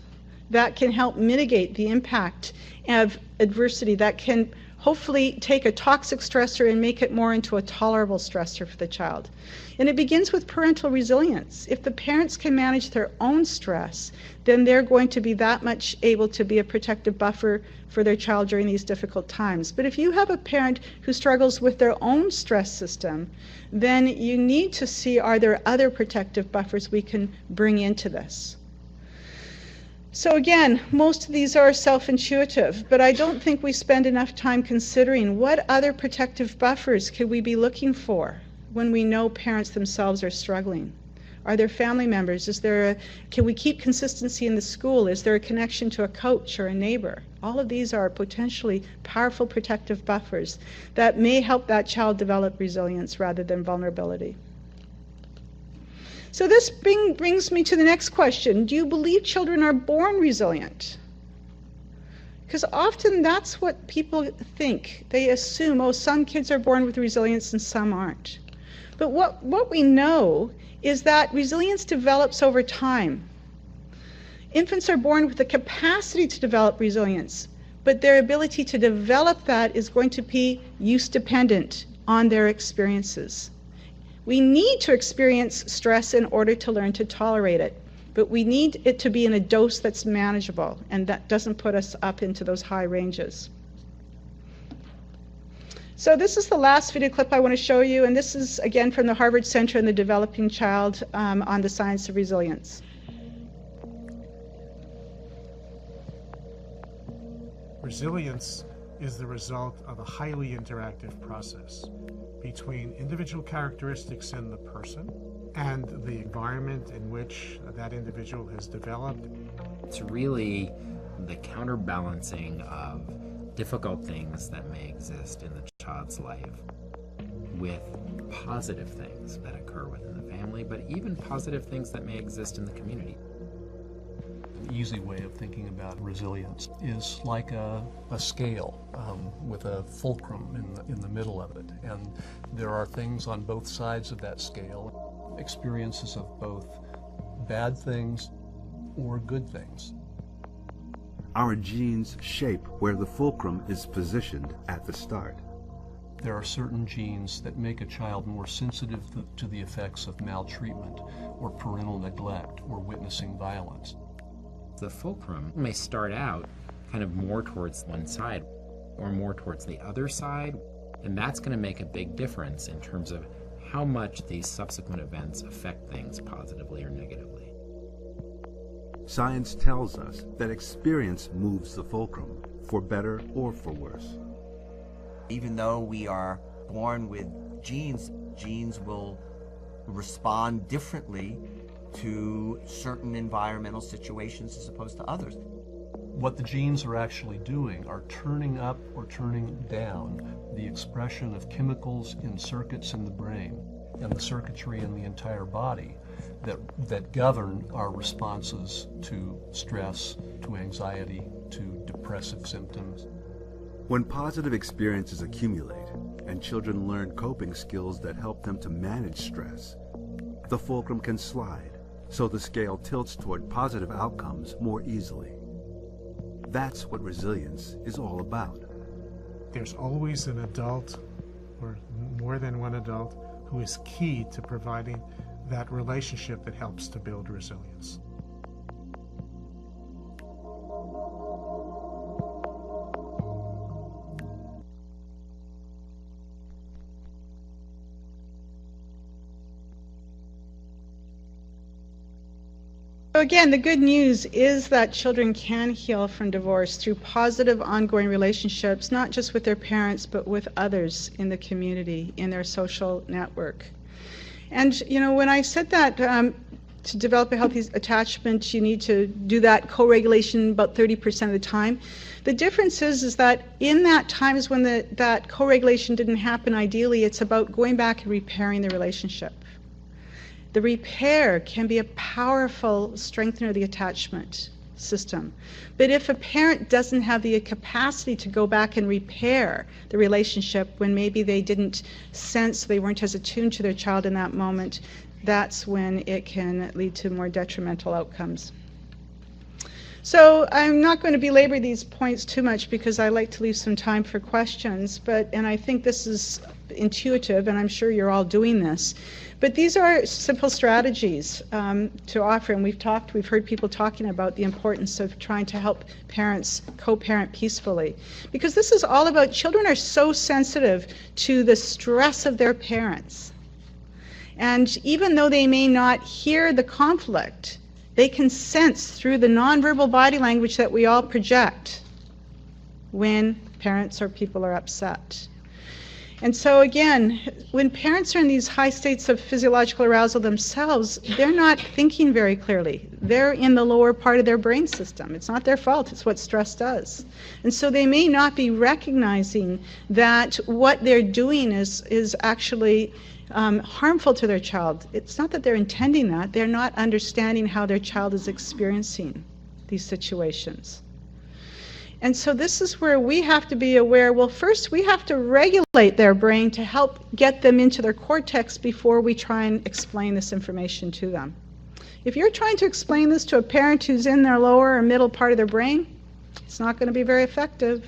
that can help mitigate the impact of adversity, that can hopefully take a toxic stressor and make it more into a tolerable stressor for the child. And it begins with parental resilience. If the parents can manage their own stress, then they're going to be that much able to be a protective buffer for their child during these difficult times. But if you have a parent who struggles with their own stress system, then you need to see, are there other protective buffers we can bring into this? So again, most of these are self-intuitive, but I don't think we spend enough time considering what other protective buffers could we be looking for when we know parents themselves are struggling. Are there family members? Can we keep consistency in the school? Is there a connection to a coach or a neighbor? All of these are potentially powerful protective buffers that may help that child develop resilience rather than vulnerability. So this brings me to the next question. Do you believe children are born resilient? Because often that's what people think. They assume, oh, some kids are born with resilience and some aren't. But what we know is that resilience develops over time. Infants are born with the capacity to develop resilience, but their ability to develop that is going to be use-dependent on their experiences. We need to experience stress in order to learn to tolerate it, but we need it to be in a dose that's manageable, and that doesn't put us up into those high ranges. So this is the last video clip I want to show you, and this is again from the Harvard Center on the Developing Child on the science of resilience. Resilience is the result of a highly interactive process between individual characteristics in the person and the environment in which that individual has developed. It's really the counterbalancing of difficult things that may exist in the child's life with positive things that occur within the family, but even positive things that may exist in the community. An easy way of thinking about resilience is like a scale with a fulcrum in the middle of it. And there are things on both sides of that scale, experiences of both bad things or good things. Our genes shape where the fulcrum is positioned at the start. There are certain genes that make a child more sensitive to the effects of maltreatment or parental neglect or witnessing violence. The fulcrum may start out kind of more towards one side or more towards the other side, and that's going to make a big difference in terms of how much these subsequent events affect things positively or negatively. Science tells us that experience moves the fulcrum, for better or for worse. Even though we are born with genes, genes will respond differently to certain environmental situations as opposed to others. What the genes are actually doing are turning up or turning down the expression of chemicals in circuits in the brain and the circuitry in the entire body that govern our responses to stress, to anxiety, to depressive symptoms. When positive experiences accumulate and children learn coping skills that help them to manage stress, the fulcrum can slide, so the scale tilts toward positive outcomes more easily. That's what resilience is all about. There's always an adult, or more than one adult, who is key to providing that relationship that helps to build resilience. So again, the good news is that children can heal from divorce through positive ongoing relationships, not just with their parents, but with others in the community, in their social network. And you know, when I said that to develop a healthy attachment, you need to do that co-regulation about 30% of the time. The difference is that in that times when that co-regulation didn't happen ideally, it's about going back and repairing the relationship. The repair can be a powerful strengthener of the attachment system. But if a parent doesn't have the capacity to go back and repair the relationship when maybe they didn't sense, they weren't as attuned to their child in that moment, that's when it can lead to more detrimental outcomes. So I'm not going to belabor these points too much because I like to leave some time for questions, and I think this is intuitive, and I'm sure you're all doing this. But these are simple strategies to offer, and we've heard people talking about the importance of trying to help parents co-parent peacefully. Because this is all about, children are so sensitive to the stress of their parents. And even though they may not hear the conflict, they can sense through the nonverbal body language that we all project when parents or people are upset. And so again, when parents are in these high states of physiological arousal themselves, they're not thinking very clearly. They're in the lower part of their brain system. It's not their fault, it's what stress does. And so they may not be recognizing that what they're doing is actually harmful to their child. It's not that they're intending that, they're not understanding how their child is experiencing these situations. And so this is where we have to be aware, well, first we have to regulate their brain to help get them into their cortex before we try and explain this information to them. If you're trying to explain this to a parent who's in their lower or middle part of their brain, it's not going to be very effective.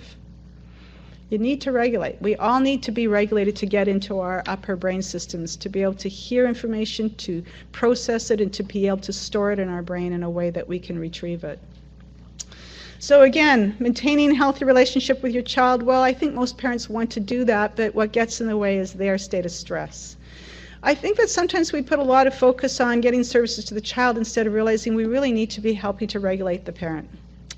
You need to regulate. We all need to be regulated to get into our upper brain systems, to be able to hear information, to process it, and to be able to store it in our brain in a way that we can retrieve it. So again, maintaining a healthy relationship with your child, well, I think most parents want to do that, but what gets in the way is their state of stress. I think that sometimes we put a lot of focus on getting services to the child instead of realizing we really need to be helping to regulate the parent.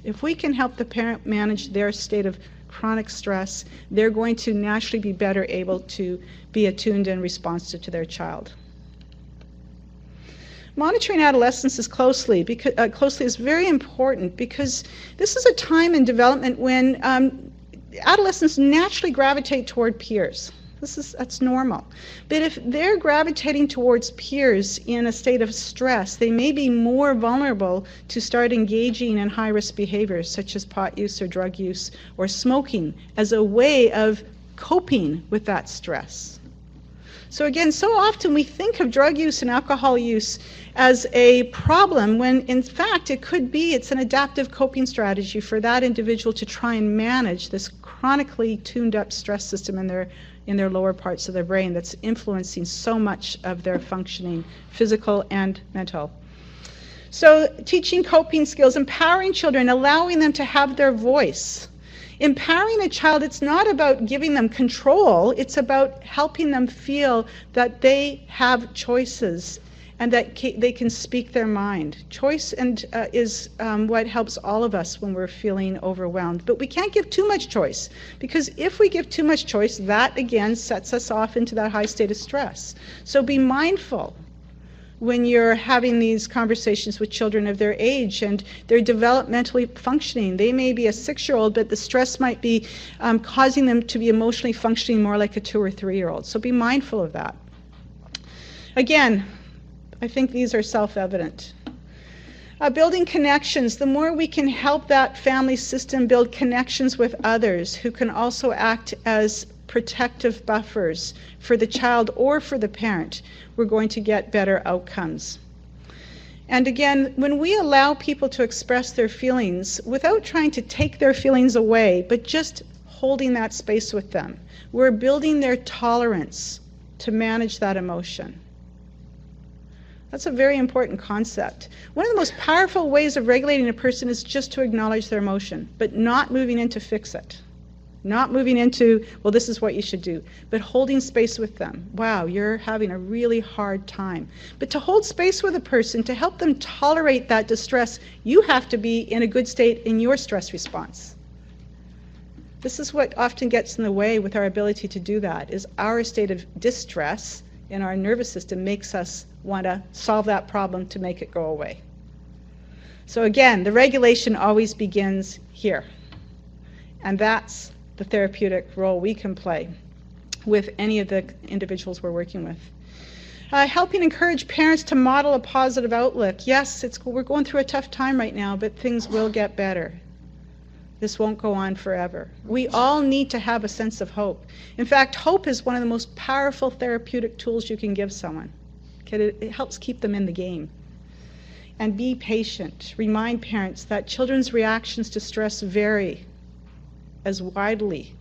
If we can help the parent manage their state of chronic stress, they're going to naturally be better able to be attuned and responsive to their child. Monitoring adolescents closely is very important because this is a time in development when adolescents naturally gravitate toward peers. That's normal. But if they're gravitating towards peers in a state of stress, they may be more vulnerable to start engaging in high-risk behaviors such as pot use or drug use or smoking as a way of coping with that stress. So again, so often we think of drug use and alcohol use as a problem when in fact it's an adaptive coping strategy for that individual to try and manage this chronically tuned up stress system in their lower parts of their brain that's influencing so much of their functioning, physical and mental. So teaching coping skills, empowering children, allowing them to have their voice. Empowering a child, it's not about giving them control, it's about helping them feel that they have choices and that they can speak their mind. Choice is what helps all of us when we're feeling overwhelmed. But we can't give too much choice, because if we give too much choice, that again sets us off into that high state of stress. So be mindful when you're having these conversations with children of their age and they're developmentally functioning. They may be a 6-year-old, but the stress might be causing them to be emotionally functioning more like a 2 or 3-year-old. So be mindful of that. Again, I think these are self-evident. Building connections. The more we can help that family system build connections with others who can also act as protective buffers for the child or for the parent, we're going to get better outcomes. And again, when we allow people to express their feelings without trying to take their feelings away, but just holding that space with them, we're building their tolerance to manage that emotion. That's a very important concept. One of the most powerful ways of regulating a person is just to acknowledge their emotion, but not moving in to fix it. Not moving into, well, this is what you should do, but holding space with them. Wow, you're having a really hard time. But to hold space with a person, to help them tolerate that distress, you have to be in a good state in your stress response. This is what often gets in the way with our ability to do that, is our state of distress in our nervous system makes us want to solve that problem to make it go away. So again, the regulation always begins here. And that's the therapeutic role we can play with any of the individuals we're working with. Helping encourage parents to model a positive outlook. Yes, we're going through a tough time right now, but things will get better. This won't go on forever. We all need to have a sense of hope. In fact, hope is one of the most powerful therapeutic tools you can give someone. It helps keep them in the game. And be patient. Remind parents that children's reactions to stress vary as widely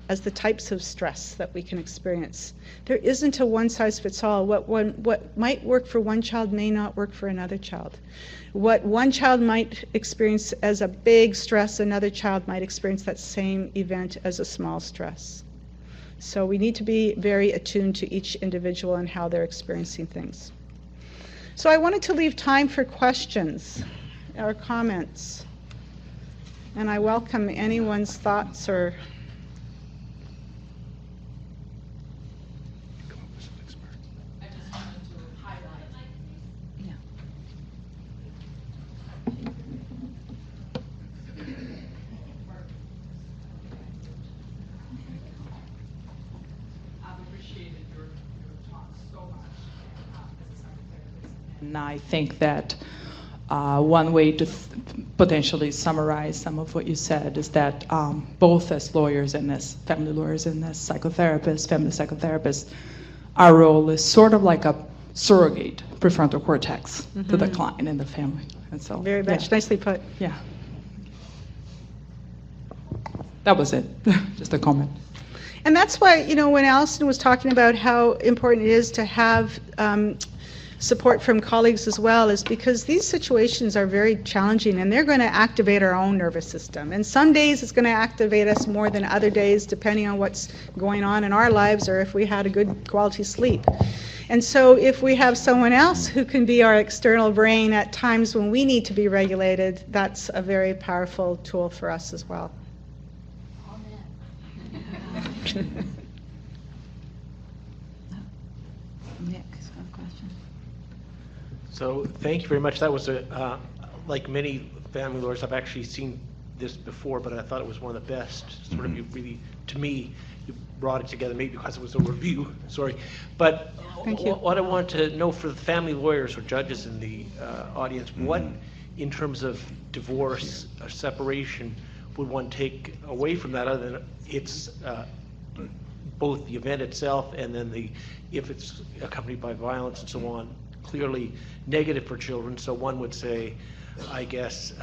as the types of stress that we can experience. There isn't a one-size-fits-all. What might work for one child may not work for another child. What one child might experience as a big stress, another child might experience that same event as a small stress. So we need to be very attuned to each individual and how they're experiencing things. So I wanted to leave time for questions or comments. And I welcome anyone's thoughts or And I think that One way to potentially summarize some of what you said is that both as lawyers and as family lawyers and as psychotherapists, family psychotherapists, our role is sort of like a surrogate prefrontal cortex to the client and the family. And so, Very much. Nicely put. Yeah. That was it. Just a comment. And that's why, when Alison was talking about how important it is to have support from colleagues as well, is because these situations are very challenging and they're going to activate our own nervous system. And some days it's going to activate us more than other days, depending on what's going on in our lives or if we had a good quality sleep. And so if we have someone else who can be our external brain at times when we need to be regulated, that's a very powerful tool for us as well. Nick's got a question. So thank you very much. That was like many family lawyers, I've actually seen this before, but I thought it was one of the best. Sort of, you really, to me, you brought it together, maybe because it was a review, sorry. But Thank you. What I want to know for the family lawyers or judges in the audience, what, in terms of divorce or separation, would one take away from that other than it's both the event itself and then if it's accompanied by violence and so on, clearly negative for children. So one would say, I guess,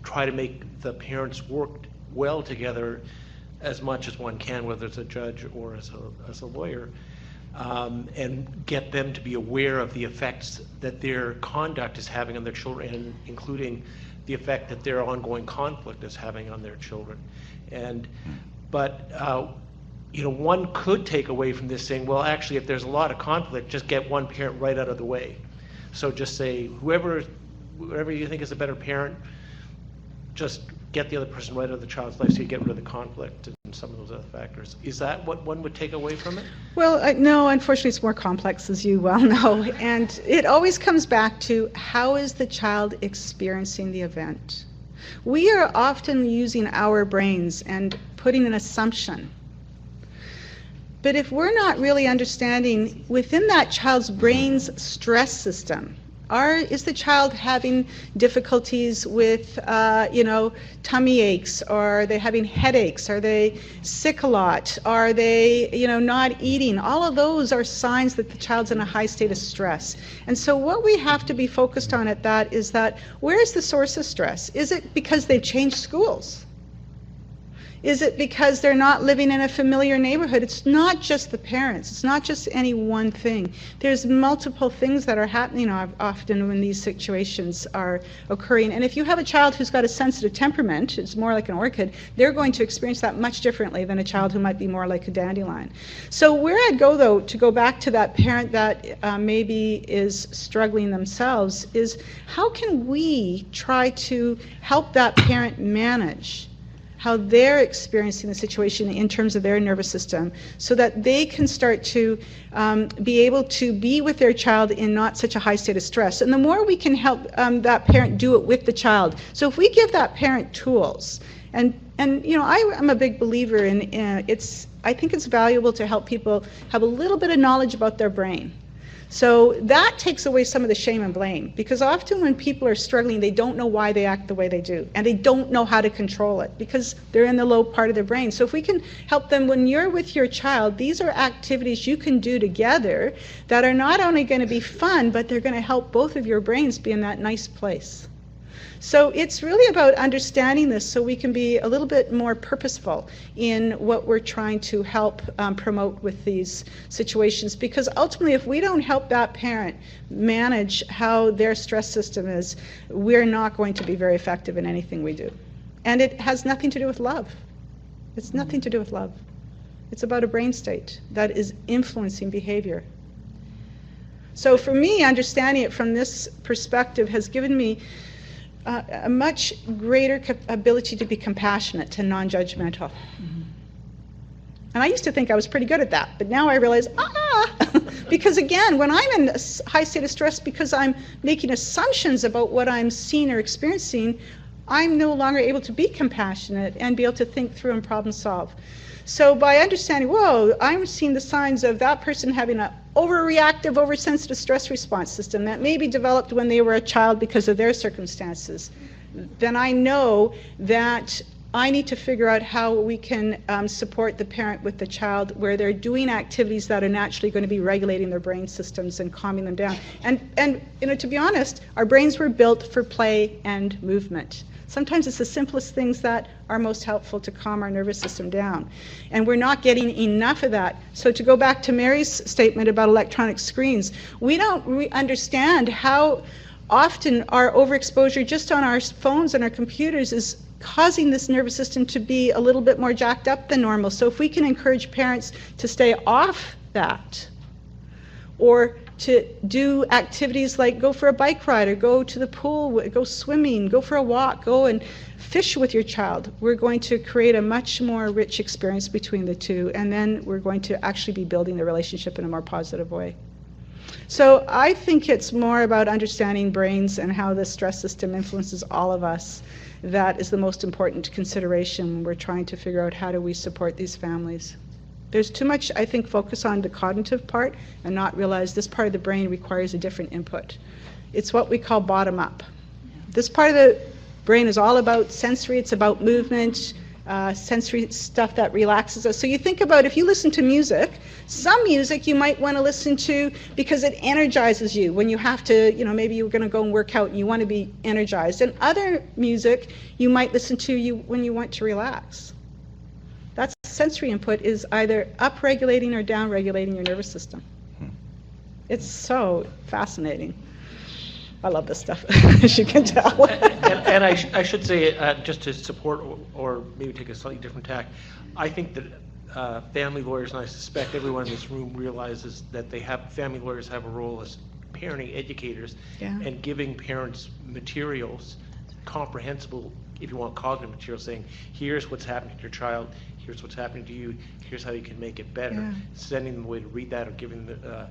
try to make the parents work well together as much as one can, whether it's a judge or as a lawyer, and get them to be aware of the effects that their conduct is having on their children, and including the effect that their ongoing conflict is having on their children. But one could take away from this saying, well, actually, if there's a lot of conflict, just get one parent right out of the way. So just say, whoever you think is a better parent, just get the other person right out of the child's life so you get rid of the conflict and some of those other factors. Is that what one would take away from it? Well, no, unfortunately it's more complex, as you well know. And it always comes back to, how is the child experiencing the event? We are often using our brains and putting an assumption. But if we're not really understanding within that child's brain's stress system, is the child having difficulties with, tummy aches? Or are they having headaches? Are they sick a lot? Are they, not eating? All of those are signs that the child's in a high state of stress. And so what we have to be focused on at that is that, where is the source of stress? Is it because they've changed schools? Is it because they're not living in a familiar neighborhood? It's not just the parents. It's not just any one thing. There's multiple things that are happening often when these situations are occurring. And if you have a child who's got a sensitive temperament, it's more like an orchid, they're going to experience that much differently than a child who might be more like a dandelion. So where I'd go, though, to go back to that parent that maybe is struggling themselves, is how can we try to help that parent manage how they're experiencing the situation in terms of their nervous system, so that they can start to be able to be with their child in not such a high state of stress. And the more we can help that parent do it with the child. So if we give that parent tools, and I am a big believer in I think it's valuable to help people have a little bit of knowledge about their brain. So that takes away some of the shame and blame, because often when people are struggling, they don't know why they act the way they do, and they don't know how to control it because they're in the low part of their brain. So if we can help them, when you're with your child, these are activities you can do together that are not only going to be fun, but they're going to help both of your brains be in that nice place. So it's really about understanding this so we can be a little bit more purposeful in what we're trying to help promote with these situations. Because ultimately, if we don't help that parent manage how their stress system is, we're not going to be very effective in anything we do. And it has nothing to do with love. It's nothing to do with love. It's about a brain state that is influencing behavior. So for me, understanding it from this perspective has given me a much greater ability to be compassionate, to non-judgmental. Mm-hmm. And I used to think I was pretty good at that, but now I realize, because again, when I'm in a high state of stress because I'm making assumptions about what I'm seeing or experiencing, I'm no longer able to be compassionate and be able to think through and problem solve. So by understanding, whoa, I'm seeing the signs of that person having an overreactive, oversensitive stress response system that maybe developed when they were a child because of their circumstances, then I know that I need to figure out how we can support the parent with the child where they're doing activities that are naturally going to be regulating their brain systems and calming them down. And you know, to be honest, our brains were built for play and movement. Sometimes it's the simplest things that are most helpful to calm our nervous system down. And we're not getting enough of that. So to go back to Mary's statement about electronic screens, we don't understand how often our overexposure just on our phones and our computers is causing this nervous system to be a little bit more jacked up than normal. So if we can encourage parents to stay off that, or to do activities like go for a bike ride, or go to the pool, go swimming, go for a walk, go and fish with your child, we're going to create a much more rich experience between the two, and then we're going to actually be building the relationship in a more positive way. So I think it's more about understanding brains and how the stress system influences all of us. That is the most important consideration when we're trying to figure out how do we support these families. There's too much, I think, focus on the cognitive part and not realize this part of the brain requires a different input. It's what we call bottom up. This part of the brain is all about sensory, it's about movement, sensory stuff that relaxes us. So you think about if you listen to music, some music you might want to listen to because it energizes you when you have to, you know, maybe you're going to go and work out and you want to be energized. And other music you might listen to when you want to relax. That sensory input is either up-regulating or down-regulating your nervous system. It's so fascinating. I love this stuff, as you can tell. and I should say, just to support or maybe take a slightly different tack, I think that family lawyers, and I suspect everyone in this room realizes that family lawyers have a role as parenting educators and giving parents materials, comprehensible, if you want, cognitive materials, saying, here's what's happening to your child, here's what's happening to you, here's how you can make it better. Sending them a way to read that or giving the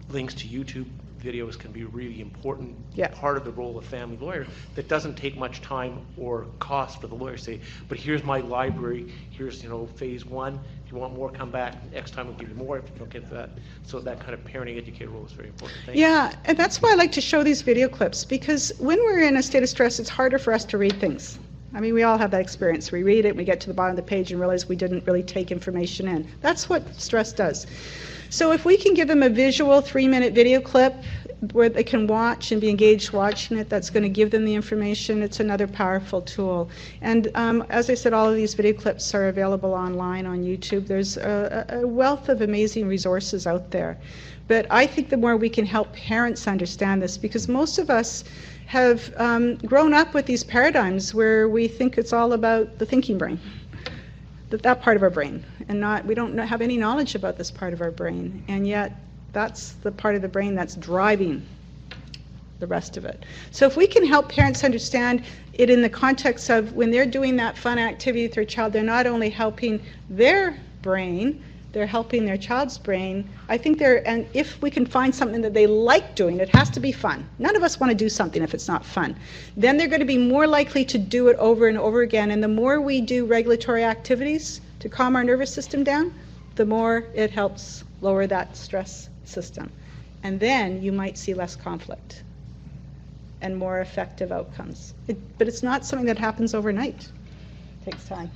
links to YouTube videos can be a really important part of the role of family lawyer that doesn't take much time or cost for the lawyer to say, but here's my library, here's, you know, phase 1, if you want more, come back, next time we'll give you more if you don't get that. So that kind of parenting educator role is very important. Thank you. And that's why I like to show these video clips, because when we're in a state of stress, it's harder for us to read things. I mean, we all have that experience. We read it, we get to the bottom of the page and realize we didn't really take information in. That's what stress does. So if we can give them a visual 3-minute video clip where they can watch and be engaged watching it, that's going to give them the information. It's another powerful tool. And as I said, all of these video clips are available online on YouTube. There's a wealth of amazing resources out there. But I think the more we can help parents understand this, because most of us have grown up with these paradigms where we think it's all about the thinking brain, that part of our brain, and we don't have any knowledge about this part of our brain, and yet that's the part of the brain that's driving the rest of it. So if we can help parents understand it in the context of when they're doing that fun activity with their child, they're not only helping their brain, they're helping their child's brain. I think and if we can find something that they like doing, it has to be fun. None of us want to do something if it's not fun. Then they're going to be more likely to do it over and over again. And the more we do regulatory activities to calm our nervous system down, the more it helps lower that stress system. And then you might see less conflict and more effective outcomes. But it's not something that happens overnight. It takes time.